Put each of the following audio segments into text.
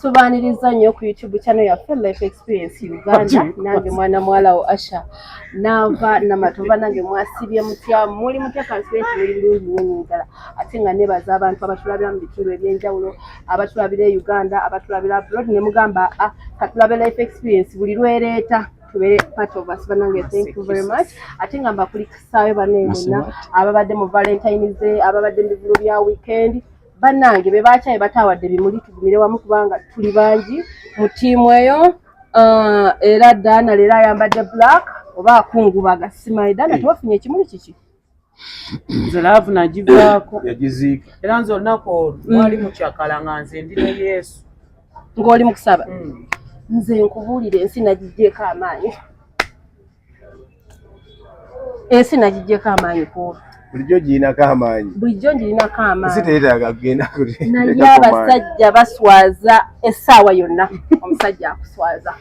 Tubaniriza nnyo ku YouTube channel yaffe Life Experience Uganda. Nange mwana mwala wo Asha nava namatoba nange mwasibye mutya muli mutya kansipeti muli bulungi nnyinjala ate nga nebaza abantu abatulabira mu bitundu ebyenjawulo abatulabira e Uganda abatulabira abroad ne mugamba katulabe Life Experience buli lwereeta tubere part of us banange. Thank you very much. Ate nga mbakulikisaawe banengonna ababadde mu Valentine's Day ababadde mu bivulu bya weekend banange bebachaye batawadde bimuli tugumire wamu kubanga tuli bangi mu tiimu eyo. Era Dana lera ayambadde black oba akungubaga simanyi Dana tuwafunye ekimuli kiki zelavu nagivaako yagiziika era nze olunaku mwali mukyakala nga nze ndi ne Yesu ng'oli mu kusaba. Nze nkubuulire ensi nagigyeko amaanyi Paul. Bulijjo girinako amaanyi. Bulijjo girinako amaanyi. Siteetaaga kugenda kuli. Naye abasajja baswaza essaawa yonna. Omusajja akuswaza.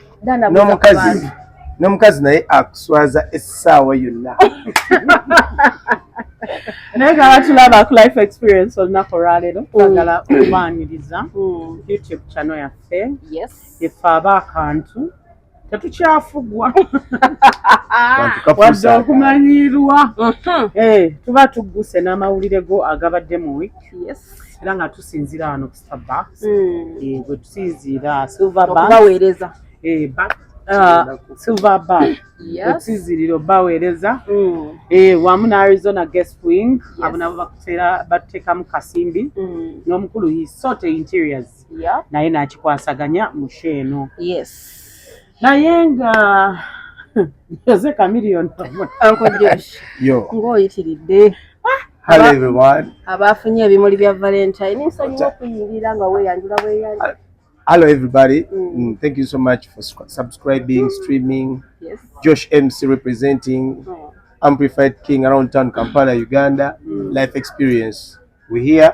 N'omukazi naye akuswaza essaawa yonna. Naye nga batulaba ku Life Experience olunaku olwaleero twagala okubaaniriza YouTube channel yaffe. Yeffe ab'akantu tetukyafugwa wadde okumanyirwa tuba tugguse n'amawulire go agabadde mu week era nga tusinzira wano ku Starbucks bwe tusinzira Silverbaweereza Silverback tusinzirira obaweereza wamu na Arizona Guest Wing abo nabo bateekamu kasimbi n'omukulu Hisote Interiors naye nakikwasaganya mu sheeno naye nga yoze kamiliyoni Uncle Josh ng'oyitiridde. Hello everyone. Abafunye ebimuli bya Valentine nsonyiwa okuyingira nga weeyanjula bweyanjula. Hello everybody. Thank you so much for subscribing, streaming. Josh MC representing Amplified King around town Kampala, Uganda. Life Experience. We're here.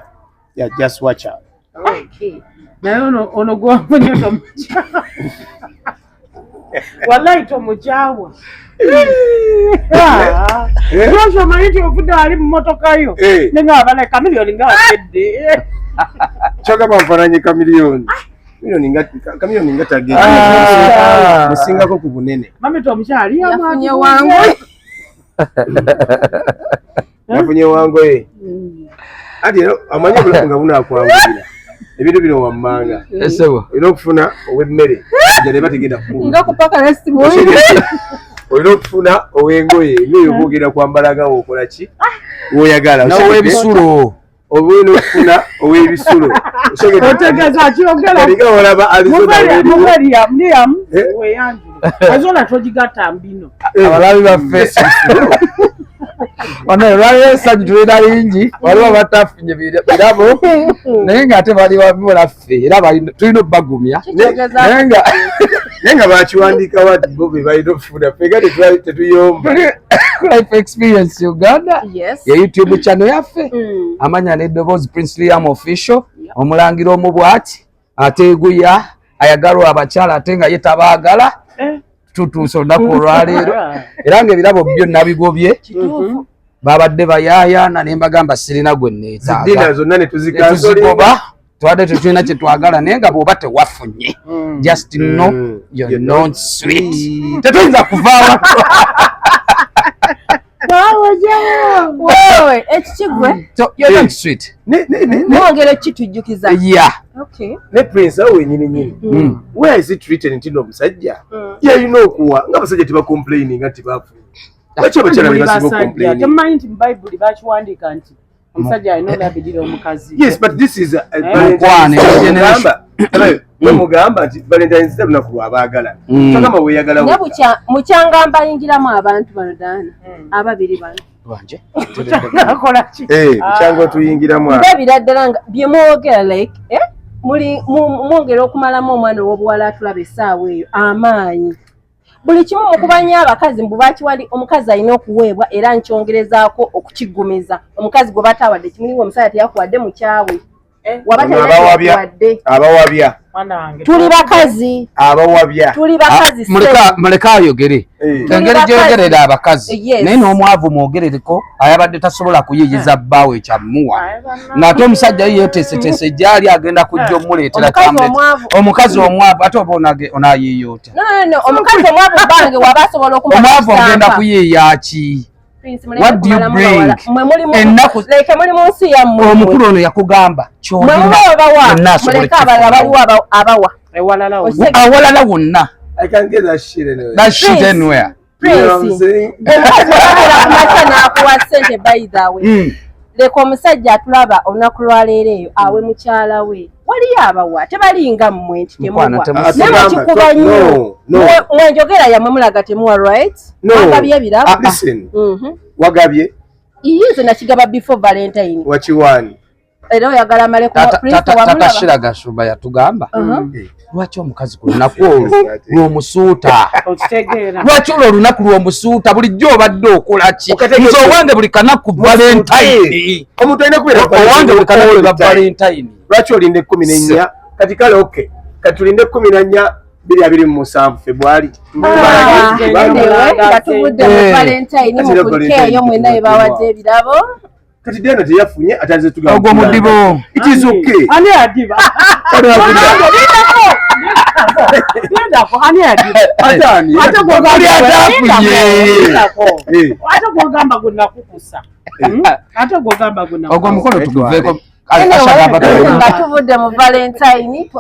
Yeah, just watch out. Okay. Naye ono gwafunye tomukyala. Wallahi tomukyawa. Josh omanyi nti ovudde ali mu motoka yo nenga abala kamiliyoni nga wakedde. Kyogamba nfaananye kamiliyoni. Kamiliyoni nga tagenda. Musingako ku bunene. Mami tomukyali yafunye wangu. Yafunye wangu ati amanyi obulamu nga bunaakwanguyira. Ebintu bino wammanga. Olina okufuna ow'emmere ne bategenda kukuuma. Nga kupaka resimu. Olina okufuna ow'engoye ng'eyo bwogenda kwambalaga okola ki? W'oyagala. N'ow'ebisulo. Olina okufuna ow'ebisulo. Otegeeza kyogera. Nga olaba Arizona Liam weeyanjula. Arizona togigatta mbino. Abalabi baffe. Wano lwaliwo essanyu tulina lingi waliwo batafunye birabo naye ng'ate bali wamulaffe era tulina obbagumya naye nga bakiwandiika wati bo be balina okufuna fega tetuyomba. Life Experience Uganda ye YouTube channel yaffe amanya n'eddoboozi Prince Liam Official omulangira omubwati ateeguya ayagalwa abakyala ate nga ye tabaagala tutuuse olunaku olwaleero era ng'ebirabo byo nabigobye babadde bayaayana ne mbagamba sirina gwe neetaaga zidina zonna ne tuzigoba twadde tetulina kye twagala naye nga bw'oba tewafunye just know you're not sweet tetuyinza kuvaawa wewe ekikigwe you're not sweet mwongere kitujjukiza ne Prince awo wenyini where is it written nti n'omusajja yalina okuwa ng'abasajja tebacomplaining nga tibafunye. Lwaki abakyala be basinga okucomplain? Temumanyi nti mu Bayibuli bakiwandiika nti omusajja alina olabirira omukazi. Yes, but this is mugamba nti Valentine's Day lunaku lw'abaagala. Togamba weeyagala nga mukyangamba ayingiramu abantu bano Dana ababiri bano. Banje. Akola ki? Mukyanga tuyingiramu. Ndabira ddala nga bye mwogera like mwongera okumalamu omwana ow'obuwala atulaba essaawa eyo amaanyi. Buli kimu mukubanya abakazi mbu bakiwali omukazi alina okuweebwa era nkyongerezaako okukigumiza. Omukazi gwe batawadde kimuli omusajja teyakuwadde mukyawe. abawabya tuli bakazi abawabya muleka ayogere engeri gyogerera abakazi naye n'omwavu mwogerereko ayabadde tasobola kuyiyiza bbaawe ekyamuwa ng'ate omusajja yeeteeseteese gyali agenda kujja omuleetera omukazi omwavu ate oba onaayiiya otya omwavu ogenda kuyiiya ki? What do you bring? Omukulu ono yakugamba awalala wonna. I can get that shit anyway. That shit anywhere. Leka omusajja atulaba olunaku lwaleero eyo awe mukyala we waliyo abawa tebalinga mmwe nti temuwa naye mukikuba nnyo mwenjogera yamwe mulaga temuwa right wagabye ebirabo wagabye iyize nakigaba before Valentine wakiwani era oyagala amale ku Tatashira Gashuba yatugamba lwaki omukazi ku lunaku olwo lw'omusuuta lwaki olwo olunaku lw'omusuuta bulijjo obadde okola ki nze owange buli kanaku Valentine omuntu alina kubeera owange buli kanaku lwa Valentine lwaki olinde 14 kati kale okay kati tulinde 14 27 February katubudde mu Valentine mukulikeeyo mwenna we bawadde ebirabo kati dena teyafunye ataze tugamba ogwo mudibo it is okay ani adiba ate gwogamba gonna kukusa ate gwogamba gonna ogwo mukono tuguveeko nga tuvudde mu Valentine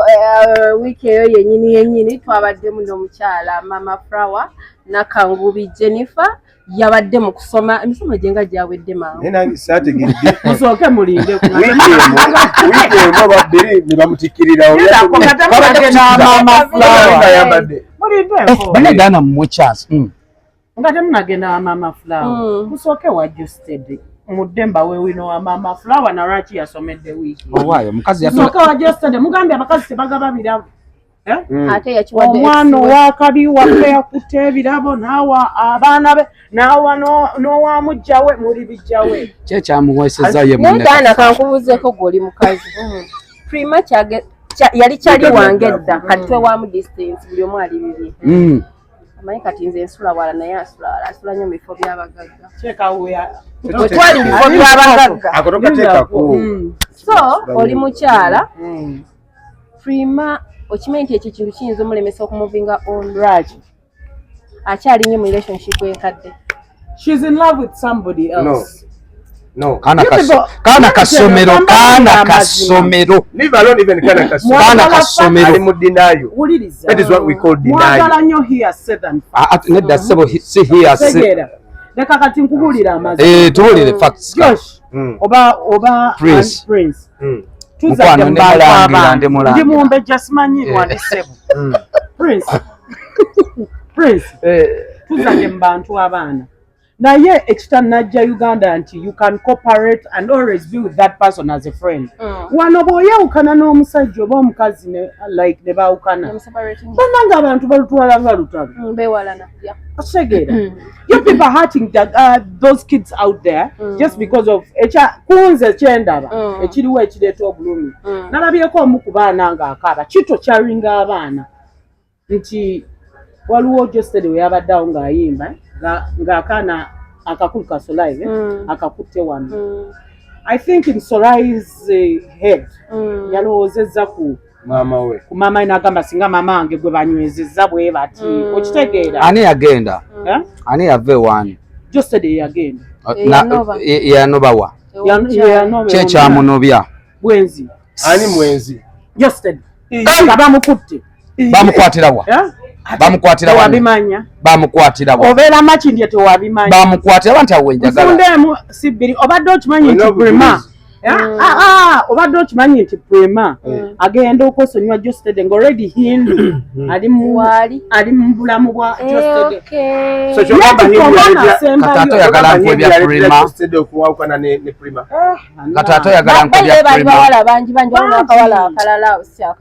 wiiki eyo yennyini twabaddemu n'omukyala Mama Flower Nakangubi Jennifer yabadde mu kusoma emisomo gye nga gyawedde mangu nange saategedde musooke mulinde wiiki emu babbiri ne bamutikirirawo banegana mmwe chance nga temunagenda Mama Flower musooke wajusted muddemba wewino wa Mama Flower na lwaki yasomedde wiiki owaayo mukazi musooke wajusted mugambye abakazi tebagaba birabo ate yakiwadde omwana owakabi waffe yakutte ebirabo naawa abaana be naawa n'owamugjawe muli bijjawe kyekyamuweeseza ye Nagana kankubuuzeeko gw'oli mukazi prima yali kyali wange dda kati twewamu distance buli omu ali bibye amanyi kati nze nsula wala naye asula nnyo mu bifo by'abagagga twali mu bifo by'abagagga akotokateekako so oli mukyala prima okimanyi nti ekyo kintu kiyinza omulemesa okumuvinga on lwaki akyali nnyo mu relationship enkadde she's in love with somebody else no kana kasomero leave alone even kana kasomero ali mu denial that is what we call denial mwagala nnyo here say than nedda sebo si here segera leka kati nkubulira amazi tubulire facts Josh oba Prince tuzadde mulangira ndi mumbe jasimanyirwa ndi sebo Prince tuzadde mu bantu abaana naye ekitanajja Uganda nti you can cooperate and always be with that person as a friend wano bw'oyawukana n'omusajja oba omukazi ne baawukana bananga abantu balutwala nga lutalo bewalana osegeera you people hurting those kids out there just because of kunze kyendaba ekiriwo ekireeta obulumi nalabyeko omu ku baana ng'akaaba kito kyalinga abaana nti waliwo josted we yabaddeawo ng'ayimba ng'akaana akakulu ka Solai akakutte wano I think in Solai's head yalowoozezza ku maama we ku maama n'agamba singa maama wange gwe banywezezza bwe bati okitegeera ani yagenda ani yava ewaani josted yagenda yanobawa kyekyamunobya bwenzi ani mwenzi josted nga bamukutte bamukwatira wa bamukwatira wabimanya bamukwatira wa obeera makindye tewabimanya bamukwatira nti awe njagala nfundemu sibiri obadde okimanyi nti prima obadde okimanyi nti prima agenda okwesonyiwa josted nga already hindu ali mu bulamu bwa josted katato yagala nkwe bya prima katato yagala nkwe bya prima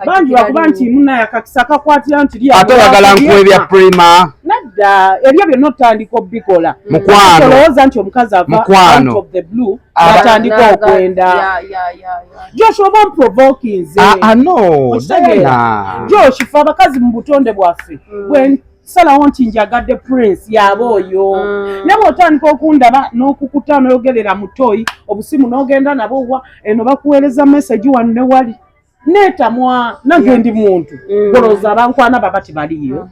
bangi wakuba nti muna yakakisa akakwatira nti katato yagala nkwe bya prima edda ebyo byonna otandika obikola mukwano olowooza nti omukazi ava out of the blue atandika okwenda Josh oba mprovokinze no Josh fe abakazi mu butonde bwaffe salawo nti njagadde prince yaba oyo ne bw'otandika okundaba n'okukuta n'oyogerera mutoyi obusimu n'ogenda nabo wa eno bakuweereza message wanne wali neetamwa nange ndi muntu golooza abankwana baba tebaliyo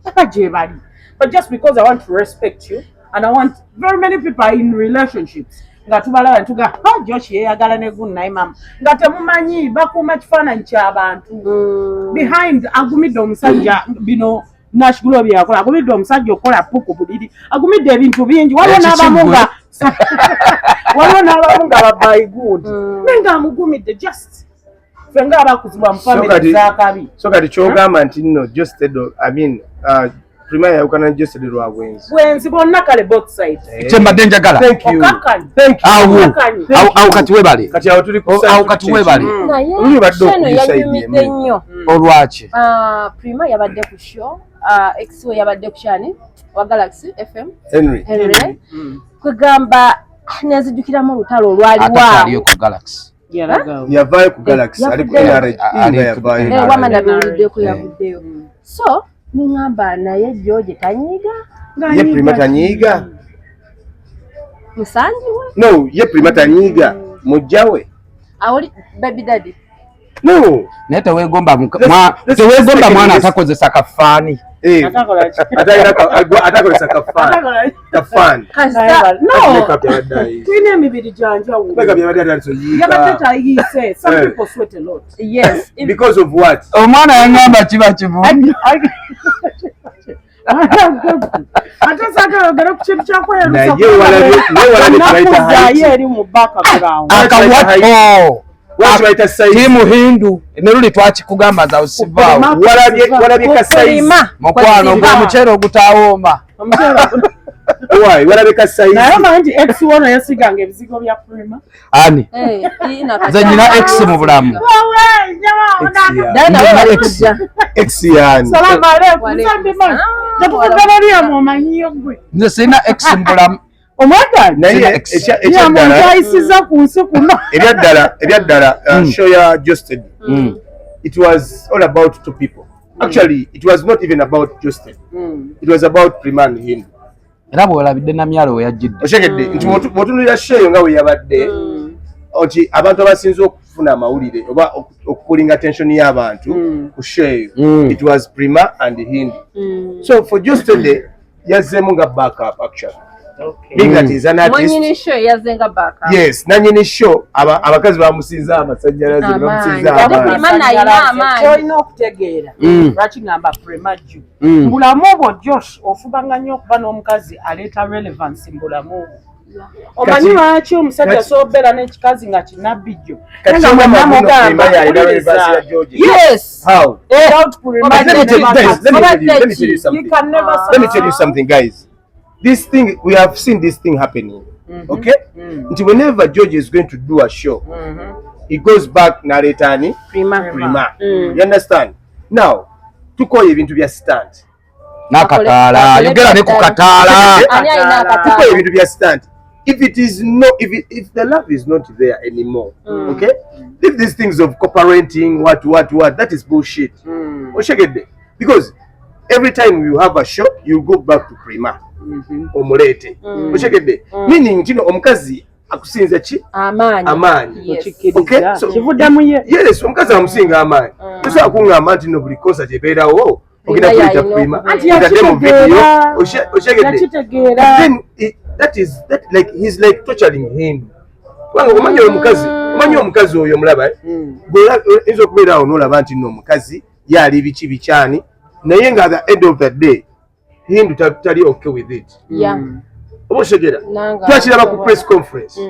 aka gye bali but just because I want to respect you and I want very many people in relationships nga tubalaba ntuga Josh yeeyagala ne gun naye mama nga temumanyi bakuuma kifaananyi ky'abantu behind agumidde omusajja bino nashigulo byakola agumidde omusajja okola puku buliri agumidde ebintu bingi waliwo n'abamu nga babayi good nenga amugumidde just fenga abakuzibwa mu family z'akabi so kati kyogamba nti nno Prima yawukana Joseph Lwabwenzi bonna kale both sides kyembadde njagala awo kati webale awo kati webale yanyumidde nnyo olwaki Prima yabadde ku show ex we yabadde ku shani wa Galaxy FM Henry kwegamba nezijukiramu olutalo olwaliwo ku Galaxy yavaayo ku Galaxy ali ku NRG wama nabiwuliddeko yavuddeyo so ningamba naye George tanyiga ye Prima tanyiga musanji we no ye Prima tanyiga mujjawe awoli baby daddy no naye teweegomba mwana atakozesa kafaani atakolesa kafaani tulina emibiri gyanjawulo yabadde tayiise some people sweat a lot yes because of what omwana yangamba kiba kivundi ate saagala ogere ku kintu kyakwerusakuzayo eri mu background tiimu hindu neruli twakikugamba za osivaawo walabye kasayizi mukwano gw'omuceere ogutawooma walabye kasayizi naye omanyi nti ex wono yasiganga ebizigo bya Prima ani nze nyina ex mu bulamu ex yani salamu aleikum tekukugaba lyamu omanyiyo gwe nze sirina ex mu bulamu omwagala naye ekyaddala ku nsi kuno ebyaddala show ya Justin it was all about two people actually it was not even about Justin it was about Prima and Hindu era bwolabidde namyalo weyajjidde okyegedde nti bw'otunulira sheeyo nga weyabadde nti abantu abasinze okufuna amawulire oba okupulinga attention y'abantu ku sheeyo it was Prima and Hindu so for Justin yazzeemu nga backup actually being that is an artist mwanyini show yazenga backup yes nanyini show abakazi bamusinza amasanyalaze bamusinza kyolina okutegeera lwaki ngamba Prima ju mbulamu obwo Josh ofubanga nnyo okuba n'omukazi aleeta relevance mbulamu obwo omanyi lwaki omusajja sobeera n'ekikazi nga kinabijjo let me tell you something guys. This thing, we have seen this thing happening, okay? Until whenever George is going to do a show, he goes back Naretani, Prima. You understand? Now, tuko ebintu bya stand. Nakatala, yogera ne kukatala. Tuko ebintu bya stand. If it is no, if the love is not there anymore, okay? If these things of co-parenting, what, that is bullshit. Because every time you have a show, you go back to Prima. Omulete oshegedde meaning kino omukazi akusinza ki amaanyi okay so kivuddamu yes omukazi amusinga amaanyi so akungamba nti no buli kosa jebeerawo ogenda kuleta Prima atadde mu video oshegedde then that like he's like torturing him kubanga omanyi omukazi oyo omulaba oyinza okubeerawo n'olaba nti no omukazi yali biki bikyani naye nga at the end of the day Hindu tali okay with it. Yeah. Oboshegera. Twakiraba ku press conference.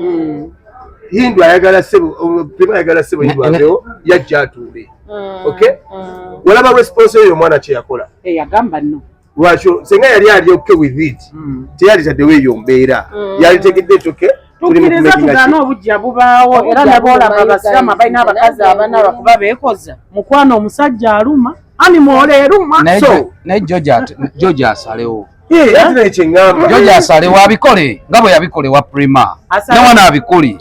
Hindu ayagala sebo, Prima ayagala sebo Hindu aveo yajja atuule. Okay? Walaba response yo mwana kye yakola. Yagamba no. Lwakyo senga yali okay with it. Teyali taddewe yombeera. Yali tegedde toke. Tukiriza tugana obujja bubaawo era ne boolaba abasiraamu balina abakazi abana bakuba beekoza mukwano omusajja aluma animal eruma. So naye George asalewo. Ate n'ekyengamba. George asalewo abikole nga bwe yabikole wa Prima. Nawana abikole.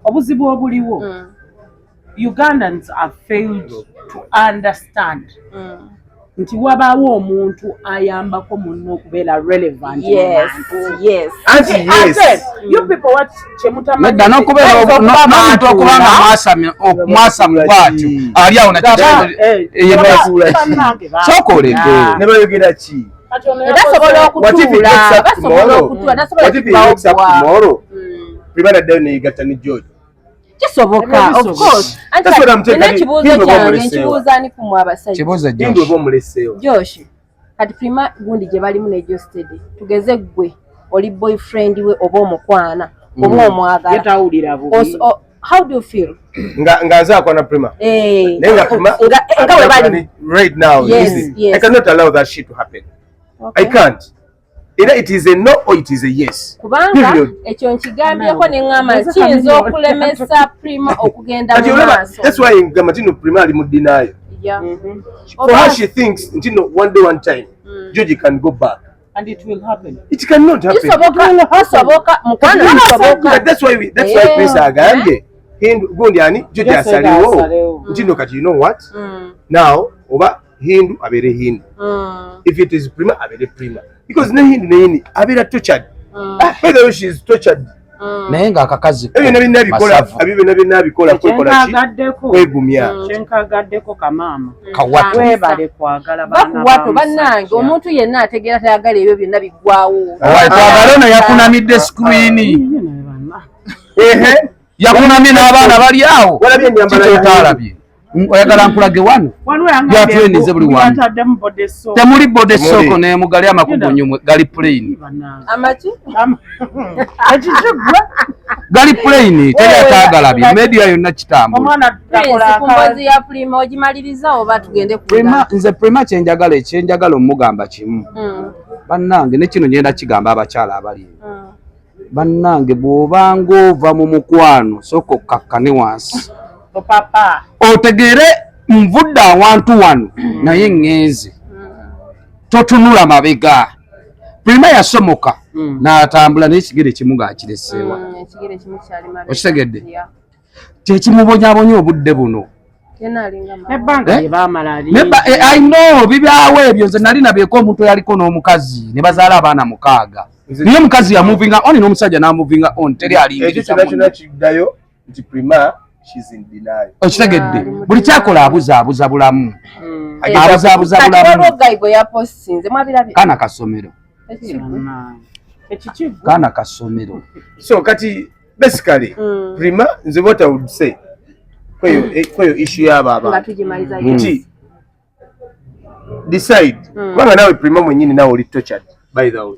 Obuzibu obuliwo. Ugandans have failed to understand. Nti wabaawo omuntu ayambako munno okubeera relevant. Yes. You people what chemutama. Nedda n'okubeera n'omuntu okubanga mwasa mu bwatyo ali awo sooka oleke. Ne bayogera ki? Basobola okutuula. What if he wakes up tomorrow? Prima naddayo neyigatta ne George. Kisoboka, of course. That's what I'm telling you. Kibuuzo kyange nkibuuza ni kumwe abasajja. Kibuuzo Josh. Oba omuleseewo. Josh, kati Prima gundi gye balimu ne Joe Steady. Tugeze gwe oli boyfriend we oba omukwana oba omwagala. Yatawulira bubi. How do you feel? Nga nzaakwana Prima. Nenga Prima. Nga we bali. Right now, listen. I cannot allow that shit to happen. I can't. Either it is a no or it is a yes. Kubanga ekyo nkigambyeko ne ngamba kiyinza okulemesa Prima okugenda mu maaso. That's why ngamba tino Prima ali mu denial. For her she thinks ntino one day one time George can go back. And it will happen. It cannot happen. Kisoboka mukwana kisoboka. That's why Prince agambye Hindu gundi ani George asaliwo. Ntino kati you know what? Now oba Hindu abere Hindu. If it is Prima abere Prima. Because Hindu abira tortured. Whether she is tortured. Naye nga akakazi ko nabikola kwegumya kyenkagaddeko kamaama webale kwagala bakuwato bannange omuntu yenna ategeera tayagala ebyo byonna biggwawo twagala ono yakunamidde screen yakunamye n'abaana bali awo kitaalabye oyagala nkulage wano byatulenize buli wano temuli bode soko nemugali amakugunyu gali plain gali plain teri ataagalabye media yonna kitambula nze Prima kyenjagala omugamba kimu bannange ne kino nyenda kigamba abakyala abali bannange bw'obanga ova mu mukwano soko kakkane wansi otegere nvudde awantu wano naye ngenze totunula mabega. Prima yasomoka n'atambula n'ekigere kimu ng'akireseewa okitegedde tekimubonyabonya obudde buno I know bibyawo ebyo nze nali nabyeko omuntu yaliko n'omukazi ne bazaala abaana 6 niye mukazi yamuvinga on n'omusajja n'amuvinga on teri alingiriza Prima she's in denial. Okitegedde buli kyakola abuzaabuza bulamu kana kasomero so kati basically Prima nze what I would say kweyo issue y'aba nti decide kubanga nawe Prima mwenyini nawe oli tortured by the way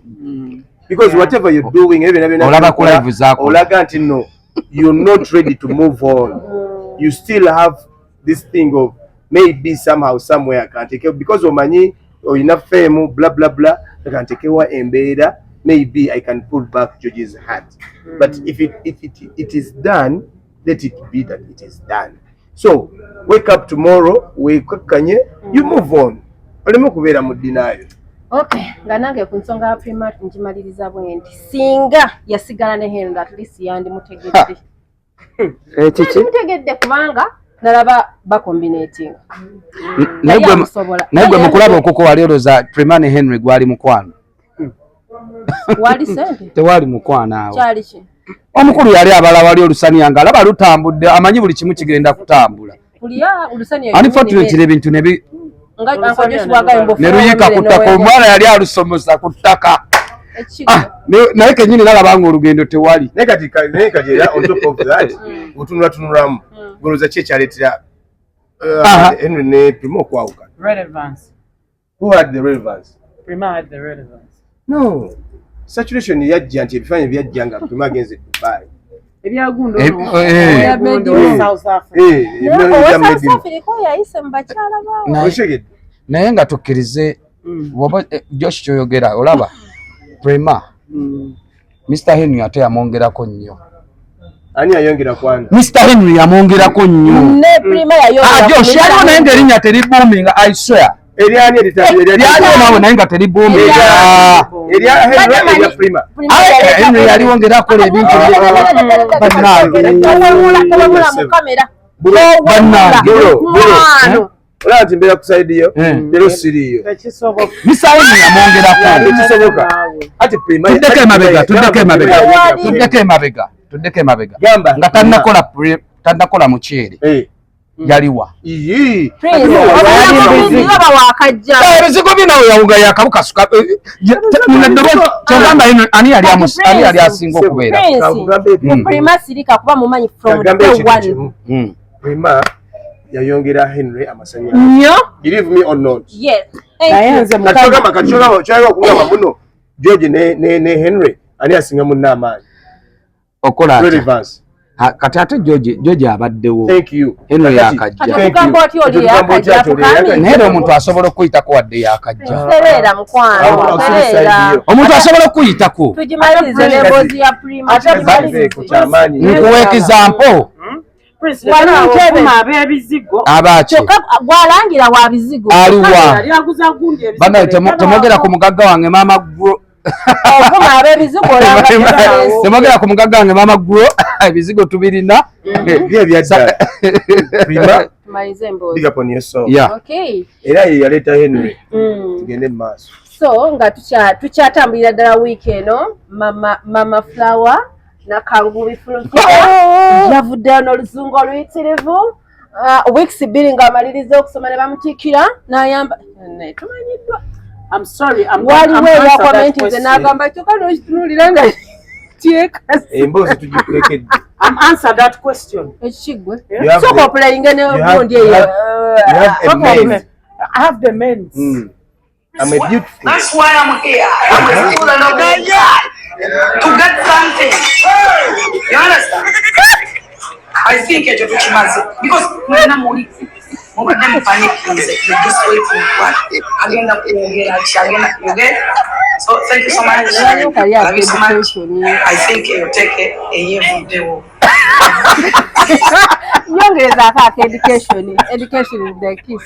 because whatever you're doing olaba ku live zaako olaga nti no you're not ready to move on. You still have this thing of maybe somehow somewhere I can't take it because of money or enough fame, blah blah blah. I can take away embeda. Maybe I can pull back George's heart. But if it is done, let it be that it is done. So wake up tomorrow, you move on. Oleme kubeera mu denial. Okay, nga nange ku nsonga ya Prima nkimaliriza bwendi singa yasigala ne Henry at least yandi mutegedde mutegedde kubanga nalaba bacombinating naye gwe mukulaba okoko waleeroza Prima ne Henry gwali mukwano wali sente tewali mukwano awo kyali ki omukulu yali abala wali olusaniya nga alaba lutambudde amanyi buli kimu kigenda kutambula unfortunately ebintu nebi neruyika ku ttaka omwana yali alusomosa ku ttaka naye kenyini nalabanga olugendo tewali naye kati era on top of that otunulatunulamu goloza ki ekyaletera Henry ne Prima okwawuka who had the relevance? Prima had the relevance. No, saturation yajja nti ebifaananyi byajja nga Prima agenze Dubai ebyagundo South Africa yayise mu bakyala bawo naye nga tukkirize woba Josh kyoyogera olaba Prima Mr. Henry ate yamwongerako nnyo Ani ayongera kwana. Mr. Henry yamwongerako nnyo. Ne prima yayongera. Josh yaliwo naye ng'erinnya teri booming, I swear. Eriani Yaliwo nawe naye nga teri booming. Eria Henry ya prima. Henry yaliwo ng'erakola ebintu bannange. Olati mbera kusaidiyo lero siriyo. Mr. Henry yamwongerako. Ekisoboka. Ati prima. Tuddeko emabega. Nga tannakola muceere. Yaliwa. Ebizigo binawe yawuga yakabukasuka. Kyogamba ani yali asinga okubeera. Prima sirika kuba mumanyi from day one. Prima yayongera Henry amasanyalaze. Believe me or not. Yes. Kachogamba kyayo okugamba muno George ne Henry ani asinga munna amaanyi. Okola kati ate George abaddewo. Thank you. Henry yakajja. Naye omuntu asobola okuyitako wadde yakajja. Omuntu asobola okuyitako. Nkuwa example. Gwalangira wa bizigo. Aliwa. Bana temogera ku mugagga wange mama gro. Temogera ku mugagga wange mama gro. Ebizigo tubirina. Bye byadda. Prima. Big up on yourself. Yeah. Okay. Era yaleta Henry. Tugende mu maaso. So nga tukyatambulira ddala week eno mama Flower nakangubi fulufulu yavuddeyo n'oluzungu oluyitirivu weeks bbiri ng'amaliriza okusoma ne bamutiikira n'ayamba tumanyiddwa. Waliwo eyakomentize n'agamba kyokka n'okitunuulira nga tyekasi. Emboozi tugikulekedde. Answer that question. Ekigwe. Sooka opulayinga n'obundi eyo. I have the mens. I'm a beautiful. That's why I'm here. I'm a student of God to get something. You understand? I think you're just because when I'm only panic, you're just waiting for again. Okay? So thank you so much. Love you so much. I think you take a year from the education is the key.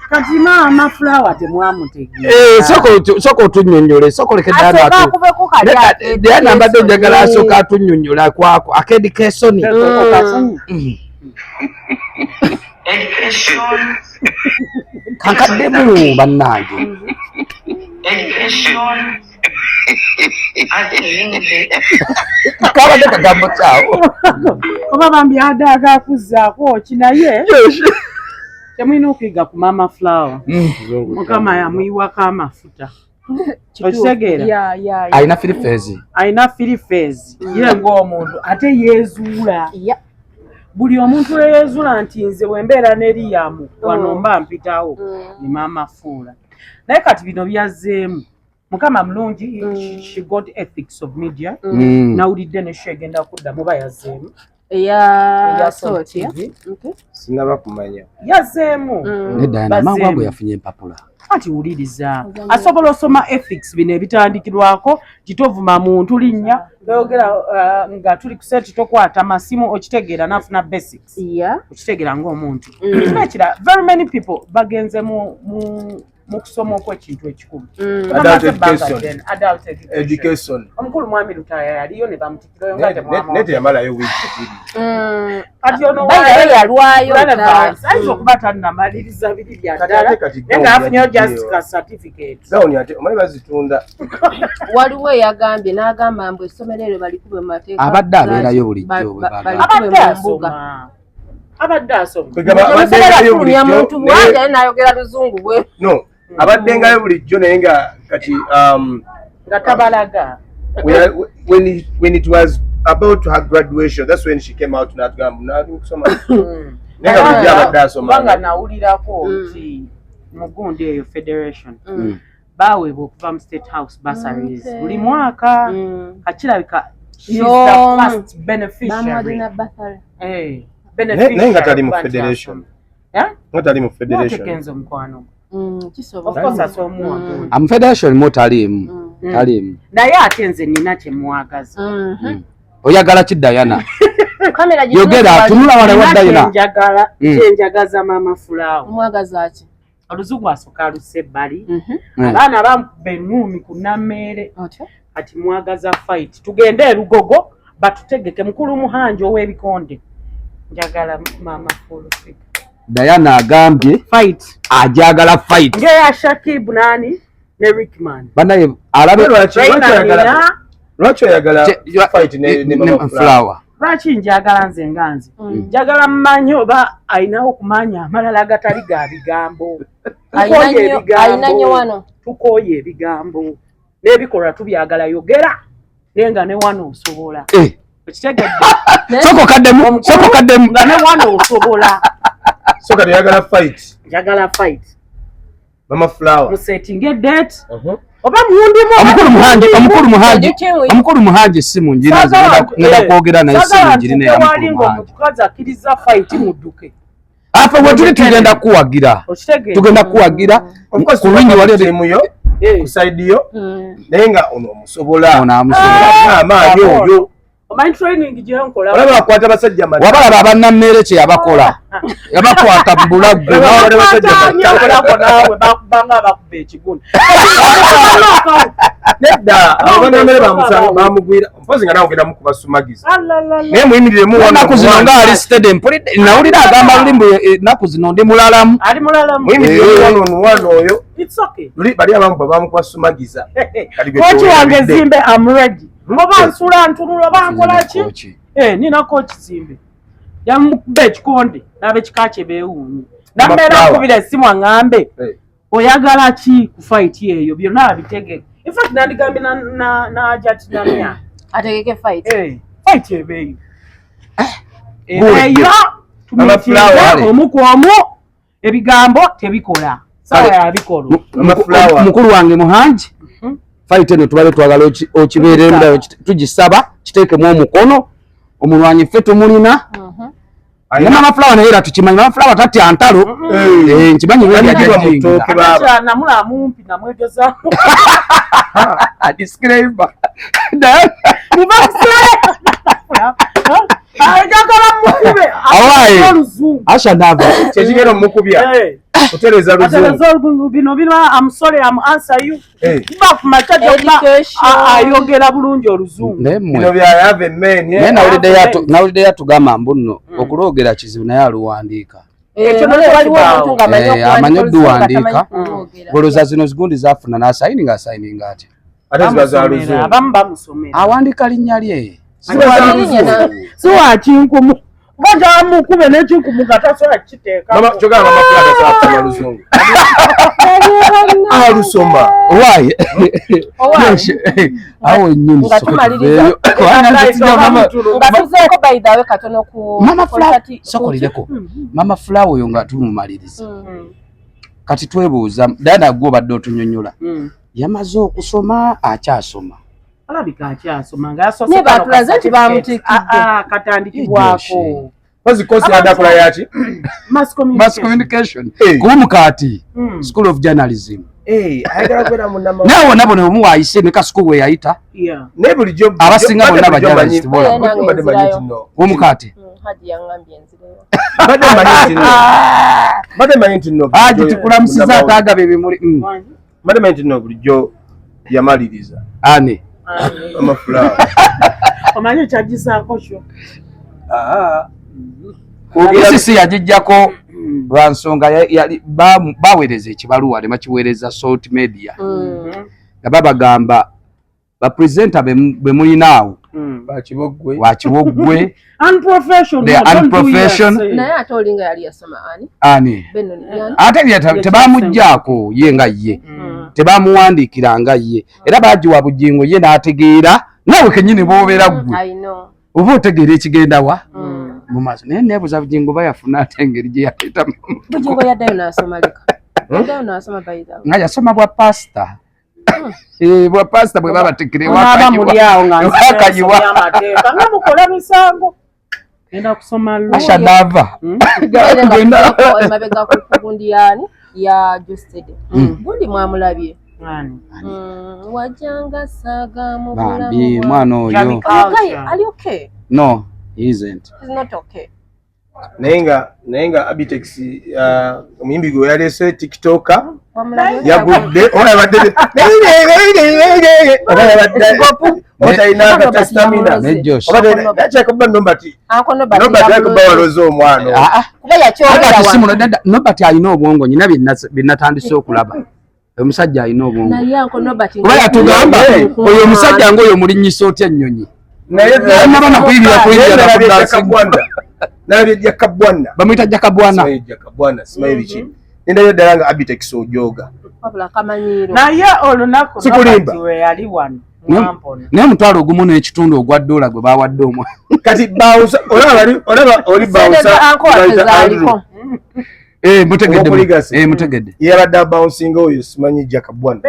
Kati mama Flower temwamutegera. Soko otunnyonnyole, soko lekedde atu. Dea nambadde njagala asooka atunnyonnyola kwako. Education. Education. Kankaddemu bannange. Education. Kabadde kagambo kyawo. Oba bambi adaaga akuzzaako kinaye. Temwina okuyiga ku mama Flower. Mukama yamuyiwako amafuta. Okitegeera? Alina filifeezi. Alina filifeezi. Ye ng'omuntu ate yeezuula. Buli omuntu yeezuula nti nze wembeera ne Liam wano mba mpitawo ni mama Fuula. Naye kati bino byazzeemu. Mukama mulungi, she got ethics of media. Nawulidde ne shegenda kuddamu bayazzeemu. Sinaba kumanya. Yazzeemu. Nedda mangu yafunye empapula. Kati wuliriza. Asobola osoma ethics bino ebitandikirwako kitovuma muntu linnya bayogera nga tuli kuseti tokwata masimu okitegeera nafuna basics. Okitegeera ng'omuntu. Kinekira very many people bagenze mu kusoma okwekintu ekikulu. Adult education. Omukulu mwami Lutaya yaliyo ne bamutikirayo nga temwama. Nete yamalayo wiiki bbiri. Kati ono yalwayo. Ayinza okuba tannamaliriza biri bya ddala. Naye ng'afunyeyo just a certificate. Zawuni ate omanyi bazitunda. Waliwo eyagambye n'agamba mbu essomero eryo balikube mu mateeka. Abadde abeerayo bulijjo bwe bagamba. Abadde asoma. Muntu bwanja n'ayogera luzungu bwe. No. Abadde ngayo bulijjo naye nga kati nga tabalaga. When it was about her graduation, that's when she came out n'atugamba kusoma. Nenga bulijjo abadde asoma. Kubanga nawulirako nti Mugundi eyo Federation baweebwa okuva mu State House bursaries buli mwaka. Kakirabika she's the first beneficiary. Nenga tali mu Federation. Nga tali mu Federation. Kenzo mkwano. Of course asomuwa. Am Federation mo talimu. Talimu. Naye ate nze nina kye mwagaza. oyagala ki Diana kamera yogera tunula wale wa Diana kyenjagaza mama Flower mwagaza ki oluzungu asooka alusebbali abaana bamukuba ennuumi ku nammeere kati mwagaza Fayiti tugende erugogo batutegeke mukulu muhanje ow'ebikonde njagala mama Flower Diana agambye Fayiti ajagala Fayiti ngeya Shakib nani ne Rickman banaye alabe lwaki oyagala Fayiti ne mama Flower lwaki njagala nze nga nze njagala mmanyi oba ayinawo okumanya amalala agatali ga bigambo ayinanye wano tukooye ebigambo n'ebikolwa tubyagala yogera naye nga ne wano osobola okitegedde soko kaddemu nga ne wano osobola so kati oyagala Fayiti njagala Fayiti mama Flower musetinge date oba mundimu omukulu muhanje simu njina ngenda kwogera naye simu njirina ya mukulu muhanje omukazi akkiriza Fayiti mudduke afa bwe tugenda kuwagira ku lwingi wali temuyo ku side yo naye nga ono omusobola amaanyi oyo omanyi training gye nkola olaba bakwata basajja mata wabalaba abannammeere kye yabakola yabakwata mu bulagge naawe bakubanga bakuba ekiguni nedda abannammeere bamusanga bamugwira mpozi nga nawe ogenda mukubasumagiza naye muyimiriremu naku zino nga ali stadium nawulira agamba lulimbu naku zino ndi mulalamu muyimiriremu wano oyo luli bali abamu bamukubasumagiza kochi wange zimbe am ready oba nsula ntunula bankola ki nina kochi zimbe yamukuba ekikonde n'abekika kye beewuunye nambeera nkubira essimu aŋŋambe oyagala ki ku Fayiti eyo byonna abitegeke infact nandigambye najati namya ategeke Fayiti Fayiti ebeeyo ebeeyo tumitinga omu ku omu ebigambo tebikola sawa yabikola mukulu wange muhanji Fayiti eno tubabe twagala okibeeremu tugisaba kiteekemu omukono omulwanyi ffe tumulina ne mama Flower naye era tukimanyi mama Flower tatya ntalo nkimanyi namula mumpi namwegezaamu disclaimer asha nava kyekigenda omukubya kutereza luzungu bino biba I'm sorry I'm answer you kuba kumachaje ayogera bulungi oluzungu bino byayave men naye nawulidde yatugamba mbuno okulogera kizibu naye aluwandiika amanyi odduwandiika goloza zino zigundi zafuna n'asayininga asayininga atya ate ziba za luzungu abamu bamusomera awandiika linnya lye siwakinkumu Baja mukube n'ekinkumu nga tasobola kukiteeka kyogala mama Flower tasobola kusoma luzungu alusoma owaye awo ennyini nga tumaliriza nga tuzeeko by the way katono ku mama Flower sokolireko mama Flower oyo nga tumumaliriza kati twebuuza dada gwe obadde otunyonnyola yamaze okusoma akyasoma alabika akyasoma nga yasoose ne batulaze nti bamutikidde katandikibwako kozi kozi adakola yaki mass communication kuba mukati school of journalism ayagala kwera munama nawe wona bona omu waayise ne kasukulu we yayita ne bulijjo abasinga bonna bajournalist bola omukati bade manyi nti aji tukulamusiza atagaba ebimuli bade manyi nti bulijjo yamaliriza ane mama Flower omanyi kyagisaako kyo sisi yagijjako lwa nsonga baweereza ekibaluwa ne bakiweereza salt media nga babagamba bapresenta be mulinaawo wakiboggwe naye ate olinga yali yasoma ani ate tebamugjaako ye nga ye tebamuwandiikira nga ye era bagiwa bugingo ye n'ategeera nawe kenyini boobeera ggwe oba otegeera ekigenda wa mu maaso naye neebuuza bugingo bayafuna ate engeri gye yaleeta bugingo yaddayo n'asoma leka yaddayo n'asoma bayita nga yasoma bwa pasita bwa pasita bwe babatekere aba muli awo nga amateeka nga mukola misango genda kusoma asha nava emabega ku gundi yani ya Justede gundi mwamulabye Wajanga saga mu bambi mwana oyo. Are you okay? No, he isn't. He's not okay. Nenga Abitex omuyimbi gwe yalese TikToker Wamulaga yagudde olabadde otainanga stamina Ne Josh. nakyakakuba nombati Nobati yakubawaloza omwana kuba yakyogera simuno dada Nobati alina obwongo nyina binatandise okulaba. Omusajja alina obwongo. naye Uncle Nobati Kuba yatugamba oyo omusajja ng'oyo mulinyisa otya ennyonyi. naye nabana nalabye jakabwana bamuyita jakabwana simaye biki nendayo ddala nga Abitex ojoga wabula kamanyiro naye olunaku Sikulimba. we yali wano naye mutwalo ogumu n'ekitundu ogwa ddoola gwe bawadde omwana. kati bawusa olaba oli bawusa mutegedde yabadde abawusinga oyo simanyi jakabwana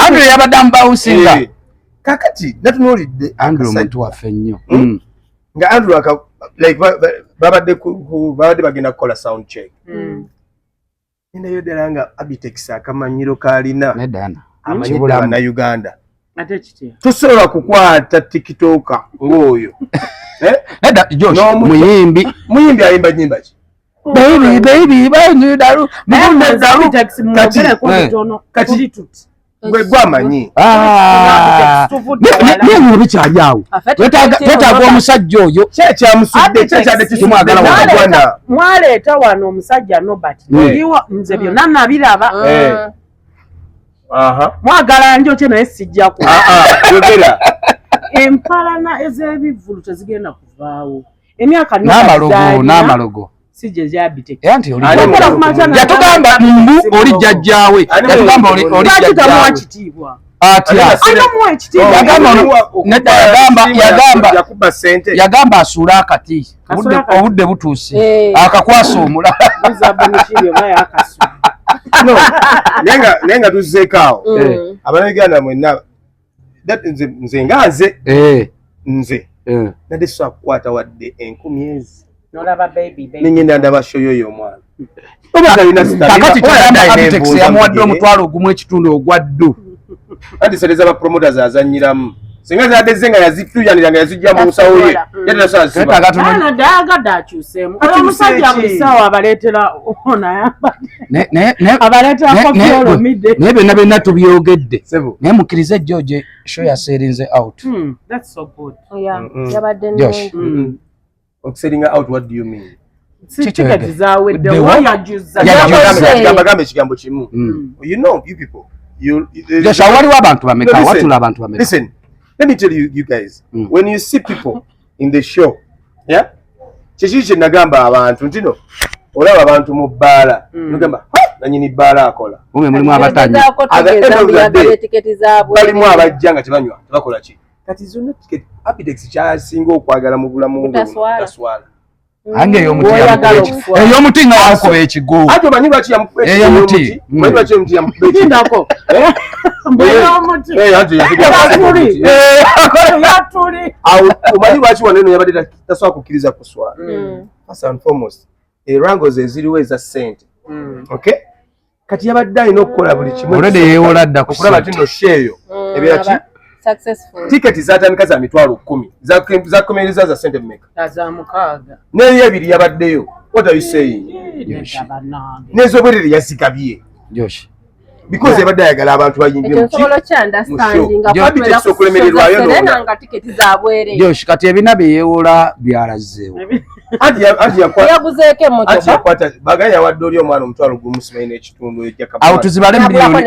Andrew yabadde amubawusinga. kakati natunuulidde Andrew omuntu waffe nnyo. nga Andrew babadde bagenda kukola sound check nendayo ddala nga Abitex akamanyiro kaalina amanyidde Bannayuganda tosobola kukwata TikToker ng'oyo Nedda Josh muyimbi ayimba nyimba ki gwe gwamanyi naye mubi kyali awo twetaaga omusajja oyo kyekyamusudde kyekyadde kisumwagala wakagwana mwaleeta wano omusajja Nobati naliwo nze byonna nabiraba mwagala njokye naye sijjaku yogera empalana ez'ebivvulu tezigenda kuvaawo emyaka n'amalogo sije Abitex yatugamba mbu oli jjajjaawe yatugamba oli jjajjaawe kitiibwa atya yagamba asuule akati obudde butuuse akakwasa omulala naye nga tuzzeeko awo Abannayuganda mwenna nze nga nze nadde so akukwata wadde 10,000 nengenda ndaba shoyo oyo omwana kakati Abitex yamuwadde omutwalo ogumu ekitundu ogwa ddu anti sente z'abapromoters azannyiramu singa zadde nga yazituyanira nga yazijja mu nsawo ye dayagadde akyuseemu omusajja buli ssaawa abaleetera abaleetera kofiolomide naye byonna tubyogedde naye mukkirize George show yaseerinze out. yabadde okuseringa out, what do you mean? tiketi zawedde bagambe ekigambo kimu. You know, you people, waliwo abantu bameka watula abantu bameka. Listen, let me tell you guys, when you see people in the show, yeah, kiki nagamba abantu ntino olaba abantu mu bbaala nogamba nanyini bbaala akola umwe mulimu abatanyi balimu abajja nga tebanywa tebakola ki kati zonna tiketi Abitex kyasinga okwagala mu bulamu taswala ange ey'omuti nga yakuba ekigo ate omanyi lwaki yamukuba omanyi lwaki omuti yamukuba ekindako omanyi lwaki wano eno yabadde tasobola kukkiriza kuswala. First and foremost, erango ze ziriwo eza ssente, okay, kati yabadde alina okukola buli kimu okulaba tino sheeyo ebeera ki tiketi zatandika za mitwalo 10 zakomereza za ssente mmeka neyo ebiri yabaddeyo. What are you saying? n'ez'obwerere yazigabye because yabadde ayagala abantu bayimbe Abitex okulemererwayo Josh kati ebina byeyewola byalazeewo yakwata baganya yawadde oli omwana omutwalo gumu simanyi n'ekitundu awo tuzibale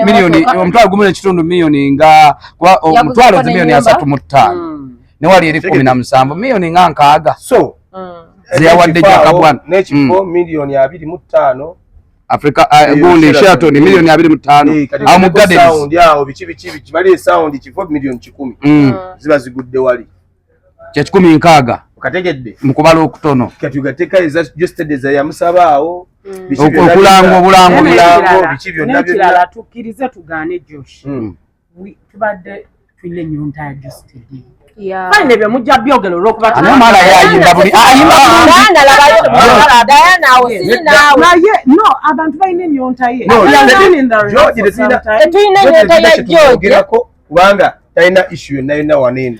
miliyoni omutwalo gumu n'ekitundu miliyoni nga omutwalo miliyoni 35 ne wali eri 17 miliyoni nga 6 so zeyawadde Jakabwana n'ekifo miliyoni 25 Africa gundi Sheraton miliyoni 25 awo mu Gardens sound yawo biki bali sound kifo miliyoni 10 ziba zigudde wali kya 16 okategedde mukubala okutono kati ugateka eza just eza yamusabaawo obulango biki byonna tukkirize tugaane Josh tubadde tulina ennyonta ya just fine ebyo mujja byogero olwokuba mala yayimba buli naye no abantu balina ennyonta ye tetulina ennyonta ya George kubanga talina issue yonna yonna waneeno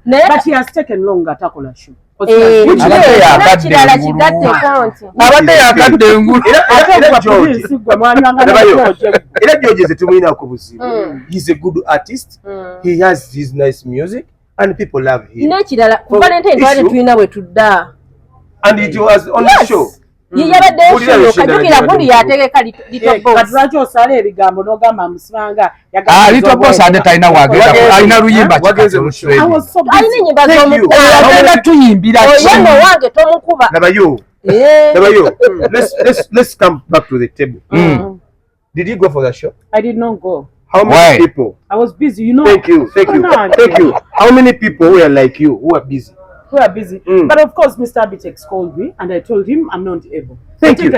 but he has taken long atakola show abadde yakadde engulu era George zetumuyina ku buzibu. He's a good artist. He has his nice music and people love him. Nekirala Valentine twali tulina bwe tudda and it was on the show. Yabadde kajukira gundi yategeka Little Boss. Katulaki osala ebigambo n'ogamba Musibanga Little Boss ate talina wagenda alina luyimba wagenze mu show. Alina ennyimba z'omukuba agenda tuyimbira oyano wange tomukuba. Nabayo. Let's come back to the table. Did you go for the show? I did not go. How many people? I was busy, you know. Thank you. How many people were like you who are busy? Who are busy. But of course, Mr. Abitex called me and I told him I'm not able. Thank you.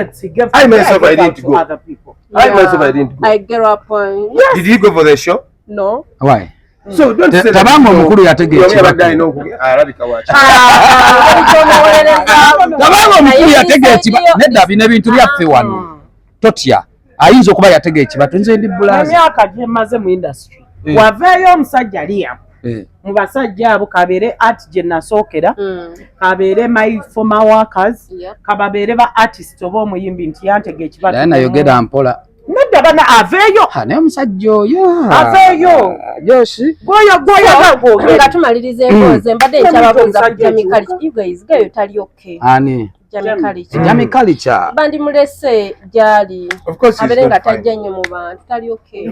I myself I didn't go. Other people. I myself I didn't go. I get a point. Yes. Did you go for the show? No. Why? So don't say tabanga omukulu yategeke tabanga omukulu yategeke nedda bino ebintu byaffe wano totya ayinza okuba yategeke ekibatu nze ndi bulazi emyaka gye maze mu industry waveeyo omusajja Liam mu basajja abo kabeere art gye nasookera kabeere my former workers kababeere ba artist oba omuyimbi nti yantega ekibatu nayogera mpola nedda bana aveeyo naye omusajja oyo aveeyo Joshi gwoyo nga tumaliriza emboozi mbadde nkyababuuza ku Jamikali you guys gayo tali okay ani Jamikali cha bandi mulese gyali abere nga tajja nnyo mu bantu tali okay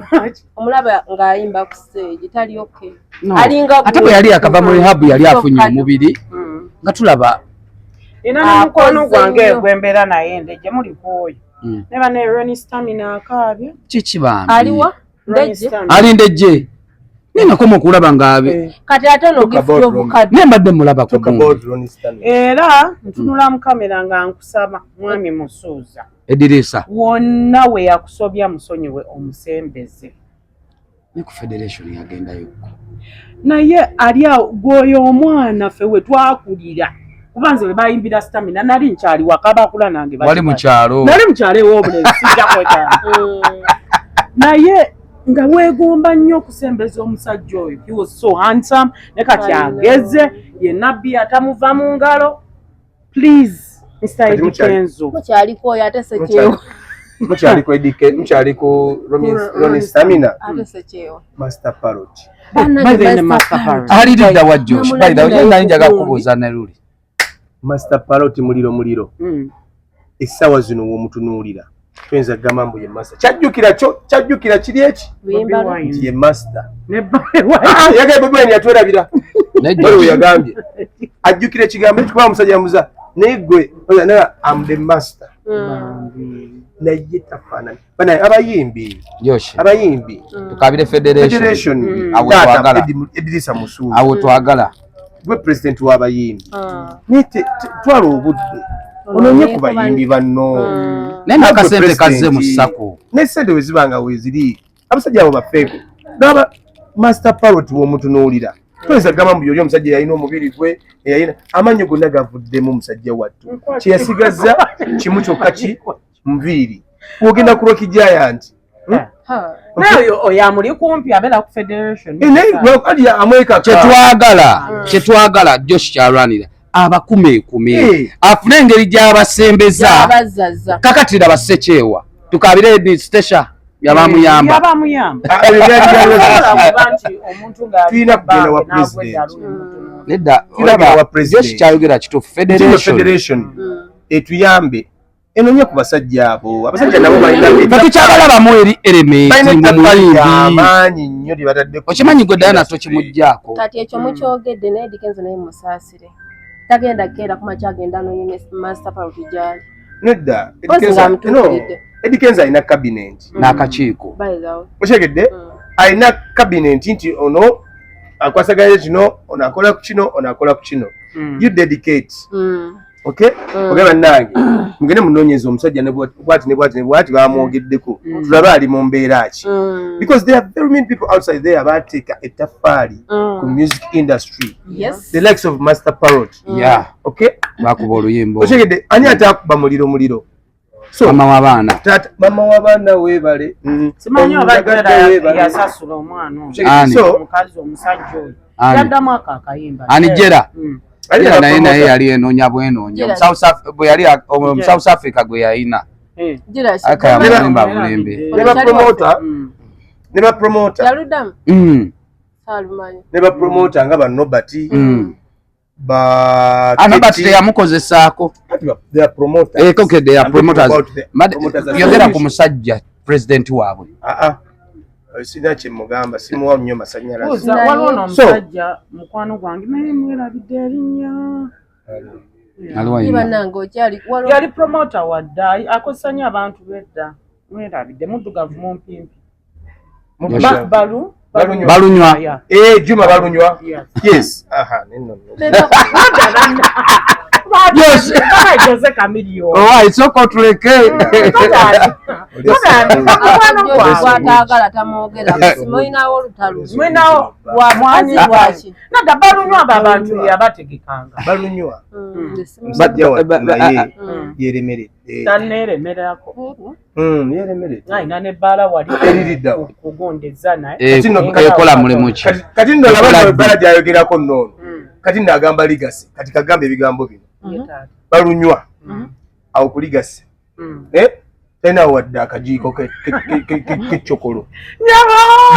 omulaba ng'ayimba ku stage tali okay alinga ate bwe yali akava mu rehab yali afunye omubiri nga tulaba ina mukono gwange gwembeera naye ndeje muli kwoyo neba ne Ronnie Stamina akaabye kiki bambi aliwa ndeje alindejje nina komo kulaba ngabe kati ate no gifulo bukadde nembadde mulaba ku era ntunula mu kamera nga nkusaba mwami Musuuza Edirisa wonna we yakusobya musonyiwe omusembeze ne ku federation yagendayo naye ali gwoyo omwana ffe we twakulira kubanze bayimbira Stamina nali nkyali wakabakula nange wali mu kyalo nali mu kyalo ew'obulezi sijja kwetana naye nga weegomba nnyo okusembeza omusajja oyo. He was so handsome ne kati ageze ye nabbi atamuva mu ngalo. Please Mr. Eddie Kenzo mukyaliko oyo ate sekyewa mukyaliko Eddie mukyaliko Ronnie Stamina ate sekyewa Master Parrot alidda wa Josh bayida ojenda njaga kubuuza ne luli Master Parrot muliro essaawa zino w'omutunuulira twenza gamba mbu ye master kyajjukira kiri eki nti ye master yagaye Bobi Wine yatwerabira naye yagambye ajjukira ekigambo ekyo kuba omusajja muza naye gwe am the master naye tafaanana bana abayimbi tukabire federation awo twagala Edirisa Musuuza awo twagala gwe president w'abayimbi naye twala obudde ononye ku bayimbi banno naye nakasente kazze mu ssako n'essente we zibanga weeziri abasajja abo bafeeko gaba Master Parrot w'omutunuulira toyinza gamba mbu yoli omusajja yalina omubiri gwe eyalina amannyo gonna gavuddemu omusajja wattu kyeyasigaza kimu kyokka ki nviiri wogenda ku Rocky Giant naye oyo amuli kumpi abeera ku federation kyetwagala Josh kyalwanira abakumeekume afune engeri gy'abasembeza kakatira basekyewa tukabire Edith Stasha yabamuyamba tulina kugenda wa president nedda Josh kyayogera kituufu federation etuyambe enonye ku basajja abo abasajja nabo balina tukyagalabamu eri elementi mu muyimbi amaanyi nnyo libatadde okimanyi gwe Diana tokimuggyako kati ekyo mukyogedde naye Eddie Kenzo naye musaasire tagenda kera kumakya agenda anonye Master Parrot gyali nedda Eddie Kenzo alina cabinet n'akakiiko okyegedde alina cabinet nti ono akwasaganya kino ono akola ku kino ono akola ku kino you dedicate Okay? Ogaba nange. Mugende munonyeza omusajja ne bwati bamwogeddeko. Tulabe ali mu mbeera ki. Because there are very many people outside there abateeka ettaffaali ku music industry. Yes. The likes of Master Parrot. Yeah. Okay? Bakuba oluyimbo. Otegedde ani atakuba muliro. So mama w'abaana. Tata mama w'abaana weebale. Simanyi oba yasasula omwana. So omukazi omusajja oyo. Yaddamu akayimba. Ani Jera. Jera naye yali enoonya bwenoonya. Bwe yali mu South Africa gwe yayina. Akayamulimba bulembe. Ne ba promoter. Yaludamu. Salumanyi. Ne ba promoter nga ba Nobati. Nobati teyamukozesaako. They are promoters. Okay, they are promoters. Yogera ku musajja president waabwe. Sina kyemugamba simuwa nnyo masannyalaze. Waliwo n'omusajja mukwano gwange naye mwerabidde erinnya. Yali promoter wadde akozesa nnyo abantu bedda. Mwerabidde muddugavu mumpimpi. Balunywa. Juma Balunywa. Yes. Nino. Yes. Jose Camilio. Oh, it's so kotreke. Gwatagala tamwogera. Simuyinawo olutalu. Mwinawo wa mwazi waki. Naga balunywa abantu yabategekanga. Balunywa. Bajja wa naye yeremeredde. Taneremerako. Yeremeredde. Naina ne bala wali eriridda okugondeza naye. Ekola mulimu ki. Kati nno labala bala jayogerako nno. Kati nagamba ligasi. Kati kagambe ebigambo bino. Balunywa awo ku ligasi. Tena wadde akajiiko k'eccokolo.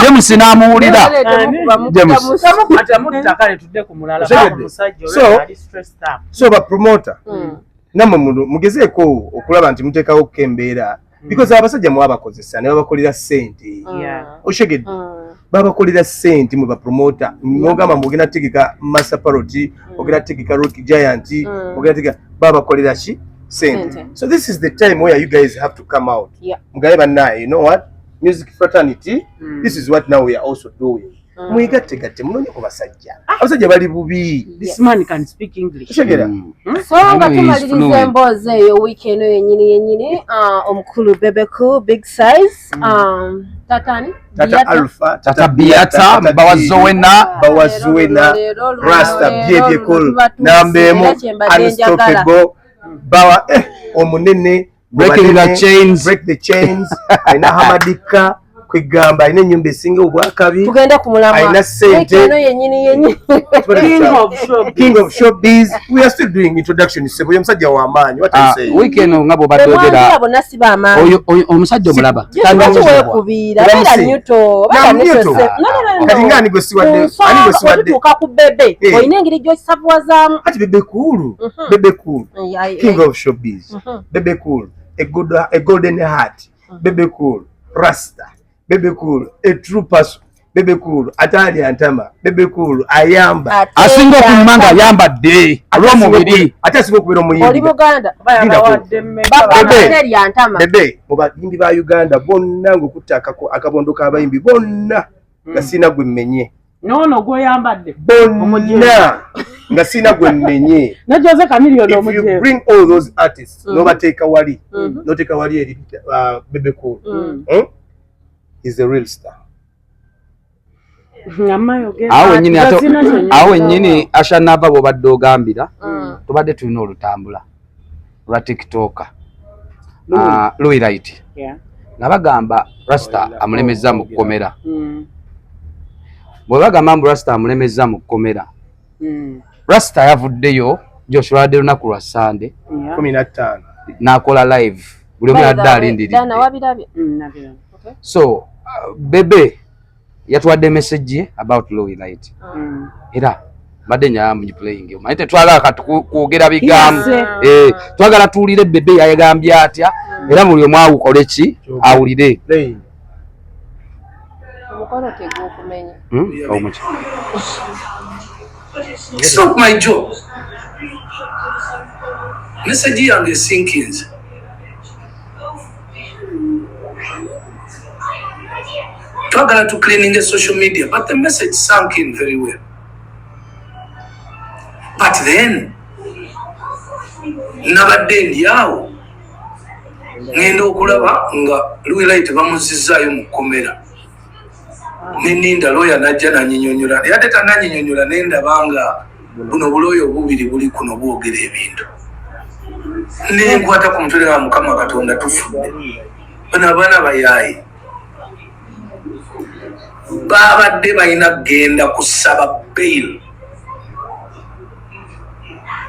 James n'amuwulira. So ba promoter namwe mugezeeko okulaba nti muteekawo ko embeera because abasajja mwabakozesa ne babakolera ssente. Oshegedde babakolera ssente mwe ba promoter n'ogamba mugenda tegeka Master Parrot ogenda tegeka Rock Giant ogenda tegeka babakolera ki ssente. So this is the time where you guys have to come out. Mugabe bannaye, you know what, music fraternity, this is what now we are also doing. Mwigatte munonye ku basajja abasajja bali bubi. This man can speak English. Oshegera so nga tumaliriza emboozi eyo weekend yennyini omukulu Bebeku big size tatani Tata Alpha Tata Biata Bawazowena Rasta Byebekul Nambemu Unstoppable Bawa omunene breaking the chains, break the chains. Aina Hamadika kwigamba aina nyumba esinga obwakabi tugenda kumulama aina sente yennyini king of showbiz. We are still doing introduction. Sebo musajja wa maanyi what I say weekend ngabo badogera abona siba amaanyi oyo omusajja omulaba kandi wekubira bera newto kati ngani gwe siwadde ani gwe siwadde tuka ku bebe oyina engeri gy'osavuwazaamu ati bebe cool king of showbiz bebe cool a golden heart bebe cool Rasta bebe cool a true person bebe cool atali antama bebe cool ayamba asinga kumanga yambadde olw'omubiri ate asinga okubeera omuyimbi oli Muganda bebe mu bayimbi ba Uganda bonna ng'okutta akabondo k'abayimbi bonna nga sina gwe mmenye nono gweyambadde bonna nga sina gwe mmenye na Jose Camilio if you bring all those artists nobateeka wali noteeka wali eri bebe cool is a real star. Awo nyini ashanava bobadde ogambira tubadde tulina olutambula lwa TikTok Louis Right nabagamba Rasta amulemeza mu kkomera bwe bagamba mbu Rasta amulemeza mu kkomera Rasta yavuddeyo Joshua de lunaku lwa Sunday 15 n'akola live buli omu yadde alindiridde. So bebe yatwadde message about Louis Right era badde nya mu playing omanyi tetwagala katukwogera bigambo twagala tuwulire bebe yayagambye atya era buli omu awukole ki awulire omukono tegwokumenya omuki Stop my job. Message yange sinkins. Twagala to cleaning the social media, but the message sank in very well. But then, nabadde ndi awo ngenda okulaba nga Luwilight bamuzizaayo mu kkomera neninda looya najja nanyinyonyola naye ate tananyinyonyola nendaba nga buno bulooya obubiri buli kuno bwogera ebintu nenkwata ku mutwe nga Mukama Katonda tufudde bano abaana bayaayi babadde balina kugenda kusaba bail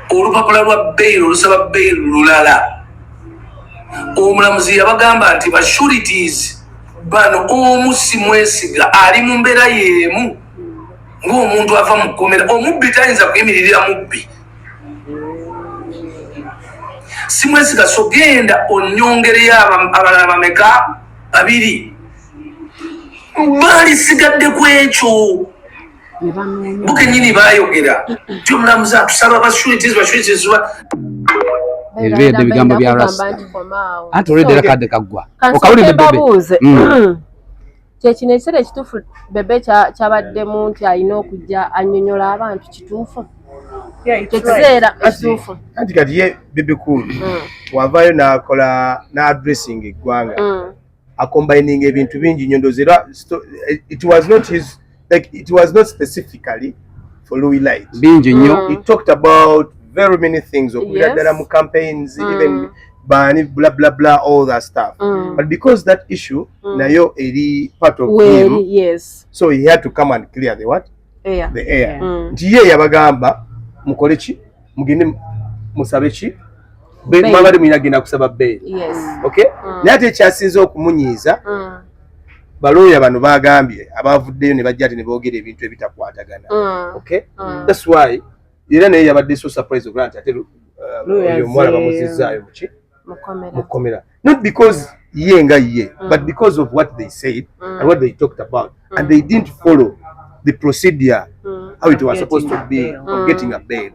olupapula lwa bail olusaba bail lulala omulamuzi yabagamba nti ba sureties bano omu si mwesiga ali mu mbeera yeemu ng'omuntu ava mu kkomera omubbi tayinza kuyimiririra mubbi si mwesiga so genda onyongereyo abalala bameka babiri balisigadde ku ekyo bukenyini bayogera ti omulamuzi atusaba basureties ebyo ebigambo bya rasta anti olwedera kadde kaggwa okawulire bebe kyekino ekiseera ekituufu bebe kyabaddemu nti alina okujja annyonnyola abantu kituufu kyekiseera ekituufu anti kati ye bebe cool wavaayo n'akola n'addressing eggwanga acombining ebintu bingi nyondozera it was not specifically for Luwilight bingi nnyo he talked about very many things okuddala mu campaigns even bani blah blah blah all that stuff but because that issue nayo eri part of him so he had to come and clear the what the air nti ye yabagamba mukole ki mugende musabe ki mwabadde mwinagenda kusaba bail okay naye ate ekyasinze okumunyiiza balooya bano bagambye abavuddeyo ne bajja ati ne boogera ebintu ebitakwatagana okay that's why era naye yabadde so surprise okuba nti ate oyo omuwala bamuzizaayo muki mukomera not because ye nga ye but because of what they said and what they talked about and they didn't follow the procedure how it was supposed to be of getting a bail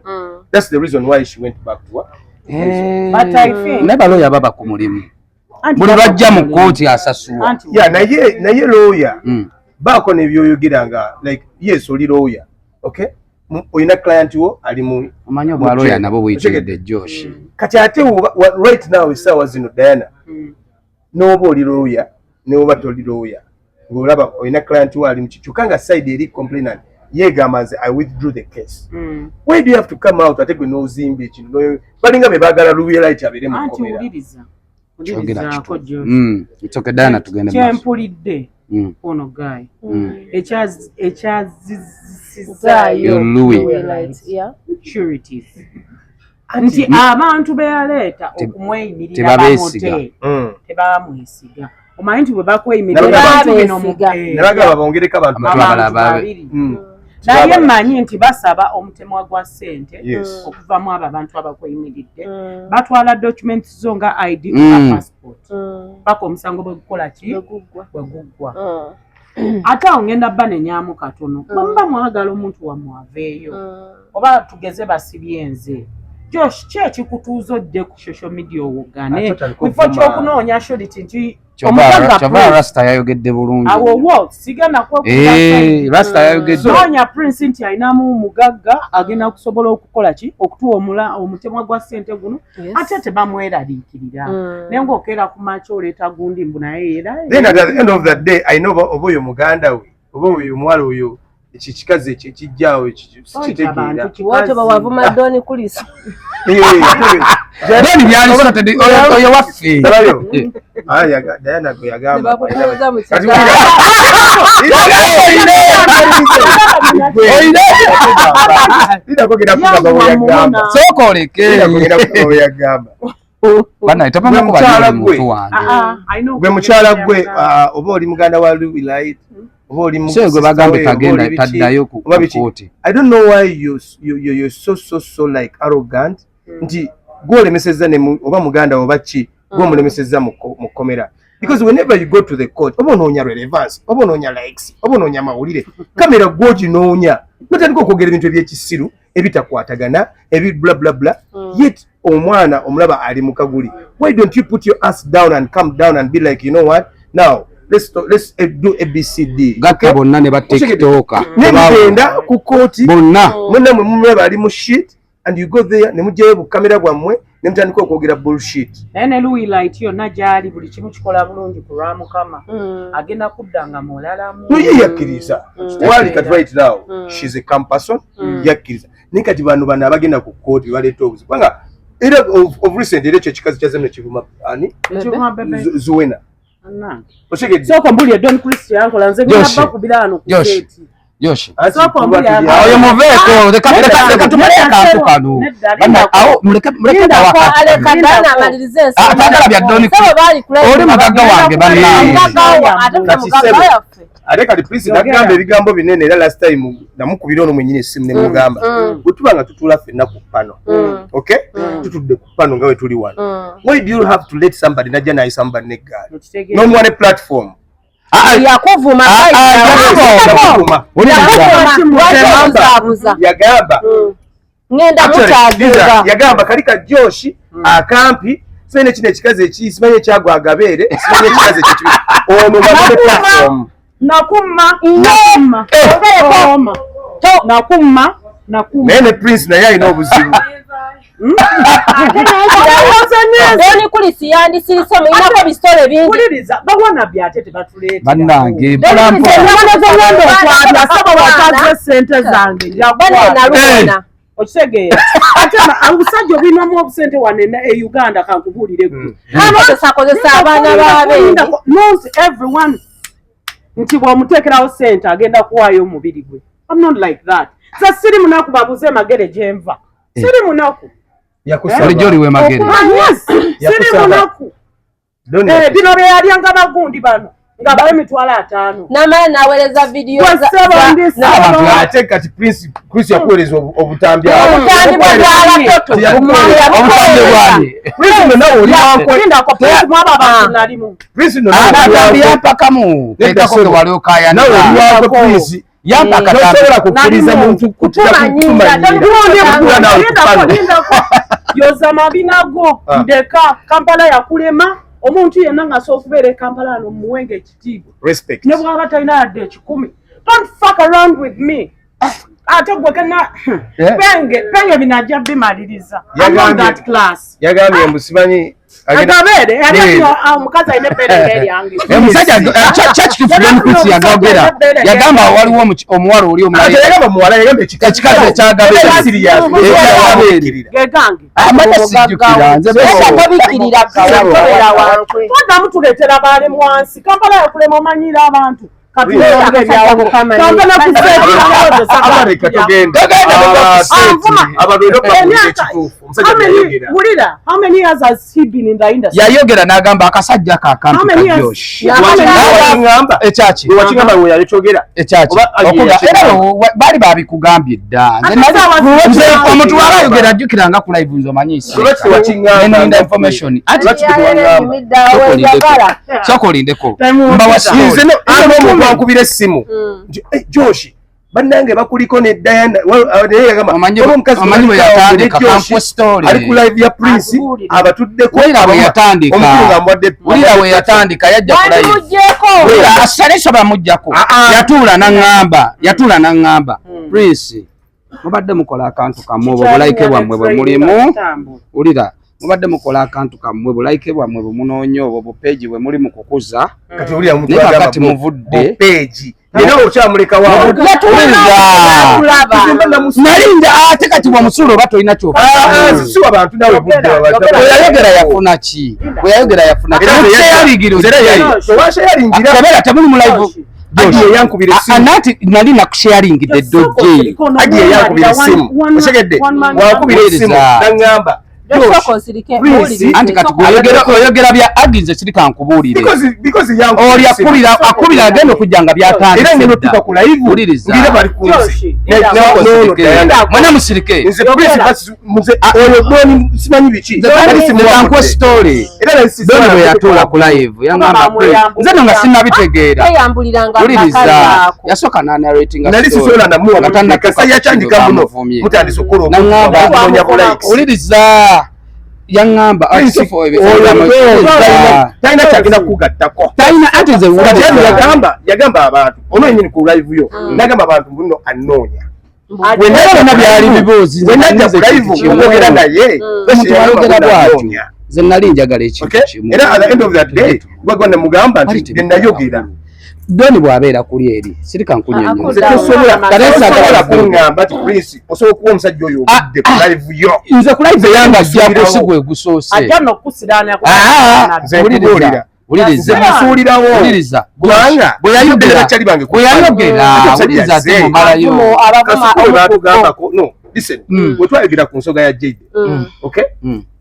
that's the reason why she went back to what but I think naye balooya baba ku mulimu buli bajja mu kooti asasulwa naye lawyer baako nebyoyogera nga like yes oli lawyer okay oyina client wo ali mu omanyi obwalooya nabo bwekigedde Josh kati ate right now esaawa zino Diana n'oba oli lawyer n'oba toli lawyer ng'olaba oyina client wo ali mu kikyuka nga side eri complainant yeegamba nze I withdrew the case why do you have to come out ate gwe n'ozimba ekintu balinga be baagala Luwilight abeere mu kkomera kitoke Diana tugende kyempulidde ono guy ekyazizaayo sureties nti abantu beyaleeta okumweyimirira bamote tebamwesiga omanyi nti bwe bakweyimirirabagaba bongereko abantu babiri naye mmanyi nti basaba omutemwa gwa ssente okuvamu abo abantu abakweyimiridde batwala documents zo nga ID oba passport paka omusango bwe gukola ki bwe guggwa ate awo ngenda bba nenyaamu katono bwemuba mwagala omuntu wammwe aveeyo oba tugeze basibye nze Josh ki ekikutuuza odde ku social media owogane kifo ky'okunoonya surety nti kyova rasta yayogedde bulungi awo sigenda rasta yayogedde noonya prince nti alinamu mugagga agenda kusobola okukola ki okutuwa omutemwa gwa ssente guno ate tebamweraliikirira naye ng'okeera ku maaki oleeta gundi mbu naye era then at the end of the day I know oba oyo muganda we oba oyo omuwala oyo ekikazi ekyo ekijjaawo ekitegeera wote bawavuma doni kulisa doni byalisotedde oyo waffe Diana gwe yagamba sooka oleke gwe mukyala gwe oba oli muganda wa Luwilight gwe bagambe tagenda taddayo ku kooti I don't know why you're so like arrogant nti gwolemesezza oba muganda oba ki gwomulemesezza mu kkomera because whenever you go to the court oba onoonya relevance oba onoonya likes oba onoonya mawulire kamera gwoginoonya notandika okwogera ebintu ebyekisiru ebitakwatagana bla bla bla yet omwana omulaba ali mu kaguli why don't you put your ass down and come down and be like you know what now let's do ABCD gatta bonna ne batiktoka negenda ku kooti bonna munne mwe mumulaba ali mu shit and you go there ne mujjayo bukamera bwammwe ne mutandika okwogera bullshit. Ene Louis Light yonna gyali buli kimu kikola bulungi ku lwa Mukama. Agenda kuddanga mulalamu. No, ye yakkiriza. Wali kati right now, she's a calm person. Yakkiriza. Naye kati bano abagenda ku kooti baleeta obuzibu. Kubanga era of recent era ekyo ekikazi kyazemu ekivuma ani? Zuwena. Oshegedde. Soko mbuli Don Christian kola nze ngaba kubirano ku kooti. Josh. Soko mbuli ayo moveko leka tumale akantu kano. Awo muleke wakati. Aleka dana amalirize ensi. Atagala bya Don Christian. Oli mugagga wange banne. Aleka di Prince nagamba ebigambo binene era last time namukubira ono mwennyine simu ne mugamba butubanga tutula ffenna ku pano. Okay? Tutudde ku pano nga we tuli wano. Why do you have to let somebody najja naye somebody neggali? No one platform. Yakuvuma yagamba ngenda mutagiza yagamba kalika Josh akampi sene kino ekikazi ekisimanyi ekyagwa agabeere simanyi ekikazi ekyo ono bane platform nakuma nene Prince naye alina obuzibu. Doni kulisi yandi siriso inako bistole bingi kuliriza bawana byatete batulete bannange sente zange bane nalubona okisegeera ate abusajja obinamu obusente wanena e Uganda kankubulire gwe akozesa abaana babe knows everyone nti bw'omuteekerawo sente agenda kuwaayo omubiri gwe. I'm not like that. Sa siri munaku babuze magere gyenva siri munaku olijoli we magere. Siri munaku bino byeyalyanga bagundi bano nga bawe emitwalo 5 namala naweereza vidiyo ate kati Prince yakuweereza obutambi obutambi bw'abatoto obutambi bwani Prince nona oli Prince nona yampakamu tekako ge wali okayana Prince yampaka tosobola kukkiriza muntu yoza mabinago ndeka Kampala yakulema omuntu yenna nga sokubeera Kampala no muwenge ekitiibwa respect ne bwaba talina yadde 10. Don't fuck around with me. Ate gwe kana penge binajja bimaliriza. I'm not that class. Yagambye mbusimanyi agabeere omukazi alina epere eryange omusajja kyakitufuye Prince yagagera yagamba waliwo omuwala oli omulayi yagamba muwala yagamba ekikazi ekyagabeere gegange amajja nze tabikirira kawabeera wankwe twaddamu tuleetera balemu wansi Kampala yakulema omanyira abantu How many years has he been in the industry? yayogera n'agamba akasajja kakampi ka Josh ekyaki era bali babikugambye dda omuntu waba ayogera ajjukiranga ku live nze omanyisi nenda information sokolindeko mbawakubira essimu Josh bannange bakuliko ne Diana omanyi bwe yatandika kampo story ali ku live ya Prince abatuddeko wulira we yatandika yajja ku live asalesa bamujjako yatuula n'aŋŋamba Prince mubadde mukola akantu kammwe obwo bulayike bwammwe bwe mulimu wulira mubadde mukola akantu kammwe bulayike bwammwe bwe munoonya obwo bupeegi bwe muli mu kukuza naye kakati muvudde era okyamuleka nalinda ate kati bw'omusuula oba tolina kyoweyayogera yafuna ki weyayogera yafuna kibeera temuli mu live anati nali nakusharingidde dojje anti kati oyogera bya agize kiri kankubuulire oli akubira agenda okujja nga byatandikmwena musirike kankuwa story doni bwe yatuula ku live yangamba nze no nga sinnabitegeera wuliriza yasooka nanarratingawuliriza yaŋŋamba talina kyagenda kukugattako talina ate nze yagamba abantu ono yenyini ku live yo nagamba abantu buno anoonya wenna byali bibuuzi wenajja ku live ngogera naye nze nali njagala ekintu kimu era at the end of that day gwagwa ne mugamba nti nayogera Doni bwabeera kuli eri sirika nkunyonyo tosobola kuŋŋamba nti Prince osobola kuba omusajja oyo obudde ku live yo nze ku live yanga ajjako si gwe gusoose ajja n'okusiraana Uliriza musuulirawo uliriza kubanga bwe yayogera uliriza ate mumalayo kasukulu batugambako no listen bwe twayogera ku nsonga ya Jade okay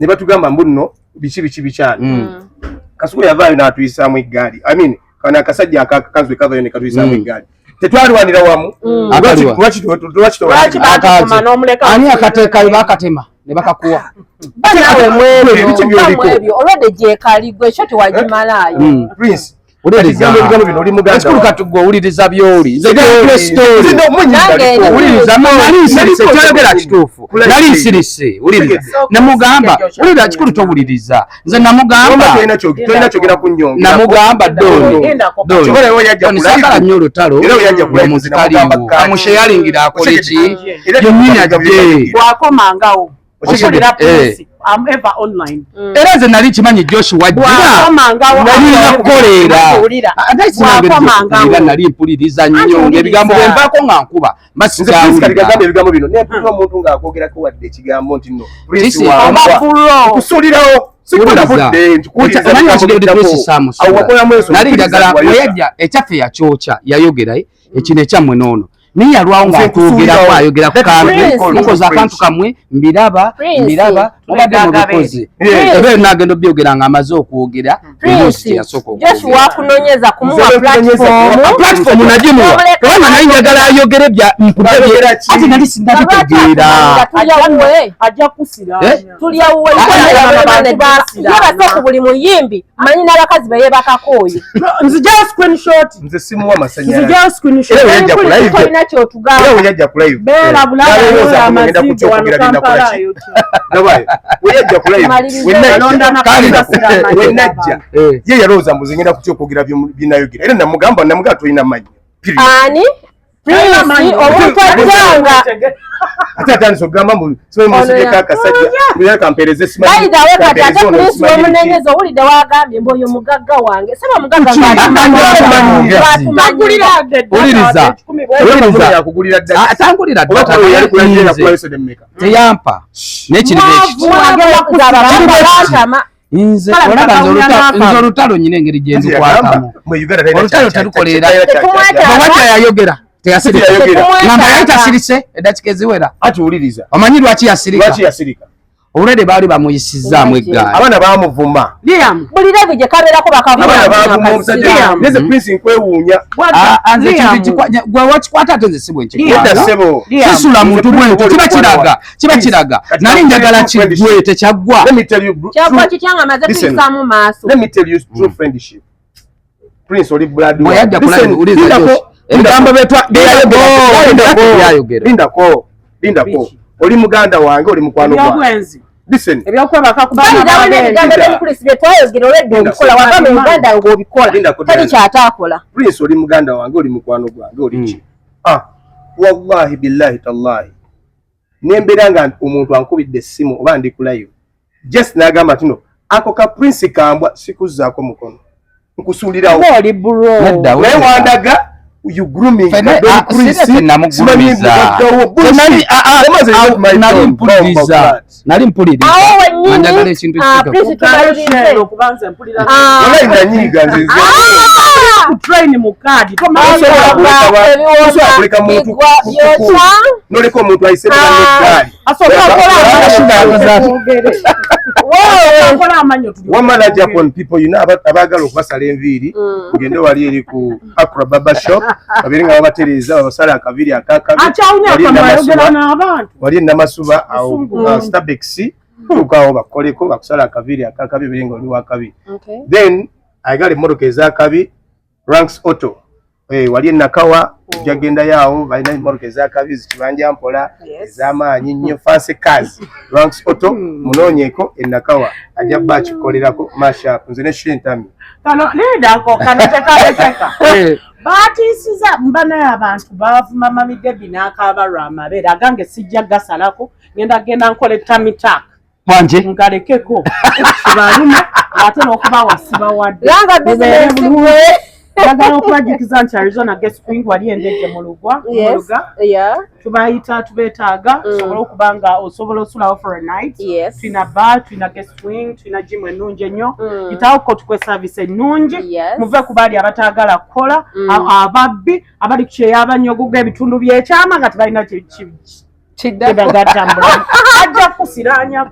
ne batugamba mbu nno biki bikyali kasukulu yavaayo n'atuyisaamu eggaali I mean kana akasajja akakanzwe kavayo ne katuyisaamu eggaali tetwalwanira wamu ani akateekayo bakatema ne bakakuwa banawe mwebyo olwedde gyekaligwe ekyo tewagimalayo Prince ekikulu katugwe owuliriza byoli kyayogera kituufu nali nsirise wuliriza namugamba wulira kikulu towuliriza nze namugamba Doni sagala nnyo olutalo omuzitaliwo amusheyalingira akola eki yennyini ajje bwakomangawo okolera Prince I'm ever online. Era nze nali kimanyi Joshua wajjira nalina kukolera nali mpuliriza nnyo ng'ebigambo bwe nvaako nga nkuba ebigambo bino nepulira omuntu ng'akwogerako wadde ekigambo nti nno okusuulirawo nali njagala weyajja ekyaffe yakyokya yayogera ekino ekyammwe noono naye yalwawo ng'atwogerako ayogera ku kantu mukoze akantu kamwe mbiraba mubadde mubikoze ebeero n'agenda obyogera ng'amaze okwogera emboozi teyasooka wakunonyeza kumuwa platform nagimuwa kubanga naye njagala ayogere bya mpulebye ate nali sindabitegeera ajja kusiraanya tulyawuwe yebase ku buli muyimbi manyi n'abakazi beyebakakooyo nzijayo screenshot nze simuwa masanyalaze nzijayo screenshot weyajja ku live beera bulala amazigo wano Kampala wenajja ye yalowooza mbuze ngenda kutya okwogera binayogera era namugamba tolina manyi ani omuntu ajjanga ate atandise okugamba mbusimusigeko akasajja kampereze bayidawe kati ate Prince w'omunenyeza owulidde wagambye mbu oyo mugagga wange saba mugagga atangulira teyampa nze nze olutalo nyina engeri gye nzikwatamu olutalo terukolera wajja yayogera teyasirika ngamba yali tasirise eddakiika eziwera ati wuliriza omanyi lwaki yasirika obulede baali bamuyisizaamu eggaali abaana baamuvuma buli levu gye kabeerako bakavumaomusajja Prince nkwewuunya nze ekintu gwe wakikwata ate nze si bwe nkisula muntu bwento kiba kiraga nali njagala kiggwe tekyaggwa kyagwa kitya nga maze tuyisaamu maaso Prince oli blood bweyajja kulayo uliza ebigambo lindako oli muganda wange oli mukwano gwange listen ebyokwebaka ebigambo by'Prince bye twayogera olwedde obikola wagamba Uganda ng'obikola tali kyataakola Prince oli muganda wange oli mukwano gwange oli ki wallahi billahi tallahi nembeera nga omuntu ankubidde essimu oba ndi kulayo just n'agamba tino ako ka Prince kambwa sikuzzaako mukono nkusuulirawo naye wandaga you grooming nali mpuliriza njagala ekintu noleka omuntu ayiseegaali wamanaja upon people you know abagala okubasala enviiri ngende wali eri ku Accra Barber Shop babiri nga babatereza babasala akaviri akakabi wali namasuba awo Starbex tukawo bakoleko bakusala akaviri akakabi biri nga oli wakabi then ayagala emmotoka ezakabi Ranks Auto wali Nakawa jagenda yawo balina emmotoka ezakabi zikibanja mpola ez'amaanyi nnyo fancy cars Ranks Auto munoonyeeko Nakawa ajja bakikolerako mashup nze ne Shintami kano lidako kano tekalekeka baatiisiza mbanayo abantu baavuma Mami Debbie n'akaaba lwa mabeere agange sijja gasalako genda nkola etamitak wanje ngalekeko kibaluma ate n'okuba wasiba wadde langa business njagala okubajikiza nti Arizona Guest Spring wali endejje mu Lugwa tubayita tubeetaaga osobola okuba nga osobola osulawo for a night tulina bar tulina Guest Spring tulina gym ennungi ennyo yitawoko tukwe service ennungi muve ku baali abataagala kukola ababbi abali ku kyeyabannyogo g'ebitundu by'ekyama nga tebalina kibagattambula ajja kusiranya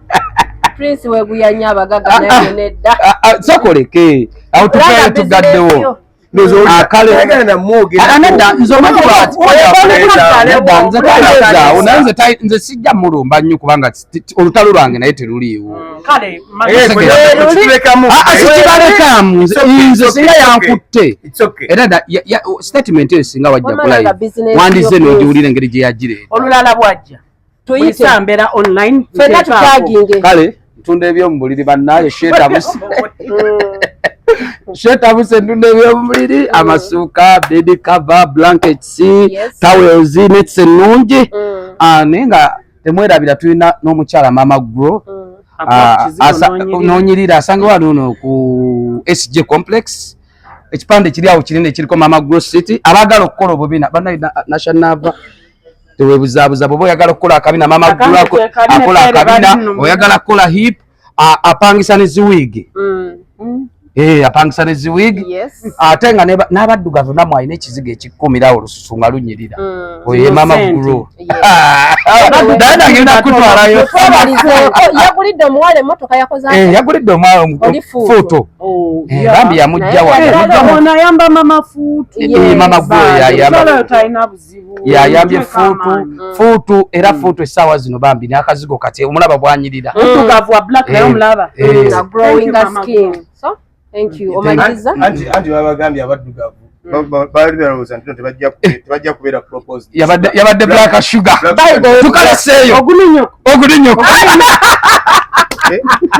Prince weguyanya abagaga naye nedda sokoleke awo tukaye tugaddewo nze sijja mulumba nnyo kubanga olutalo lwange naye teruliiwo sikibalekamu nze singa yankutte era statement eyo singa wajja kulayo wandize n'ogiwulira engeri gye yagireeta olulala bwajja tuyita mbeera online fenna tutaginge kale ntunda ebyomubuliri bannaayo shetabuse shetabuse ntunda ebyomubuliri amasuuka bed cover blankets towels nets ennungi naye nga temwerabira tulina n'omukyala Mama Gro noonyirira asangibwa nuno ku SJ complex ekipande kiri awo kinene kiriko Mama Gro City abaagala okukola obubina nashanava tewebuzaabuza bwoba oyagala okukola akabina Mama Gro akola akabina oyagala kukola hip apangisa ne ziwigi apangisa ne ziwigi ate nga n'abaddugavu namwe alina ekizigo ekikkumirawo olususu nga lunyirira oyo ye Mama Gro dagenda kutwalayo yagulidde omuwala emmotoka yakoze yagulidde omuwala fuuto bambi yamujja wano ayamba Mama Fuutu Mama Gro yayambye fuutu era fuutu essaawa zino bambi n'akazigo kati omulaba bwanyirira mutugavu wa black naye omulaba growing skin so thank you omaliriza anti babagambye abaddugavu bali balowooza nti tebajja kubeera proposed yabadde black sugar tukaleseeyo ogulinyoko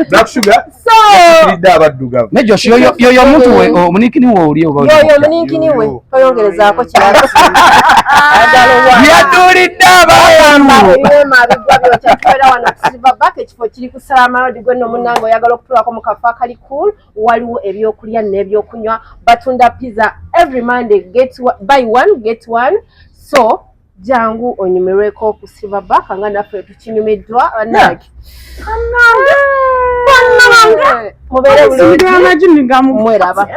black sugar abaddugavu ne Josh yoyo omuntu we omunikini we oli oba yoyo omunikini we toyongerezaako kirala yatulidde abantu mabigwa byokyatubeera wano Silverback ekifo kiri ku Salama Road gwe nno munnange oyagala okutulako mu kafo akali cool waliwo ebyokulya n'ebyokunywa batunda pizza every Monday buy one get one so jangu onyumirweko ku Silverback nga naffe tukinyumiddwa bannange mubeere bulungi mweraba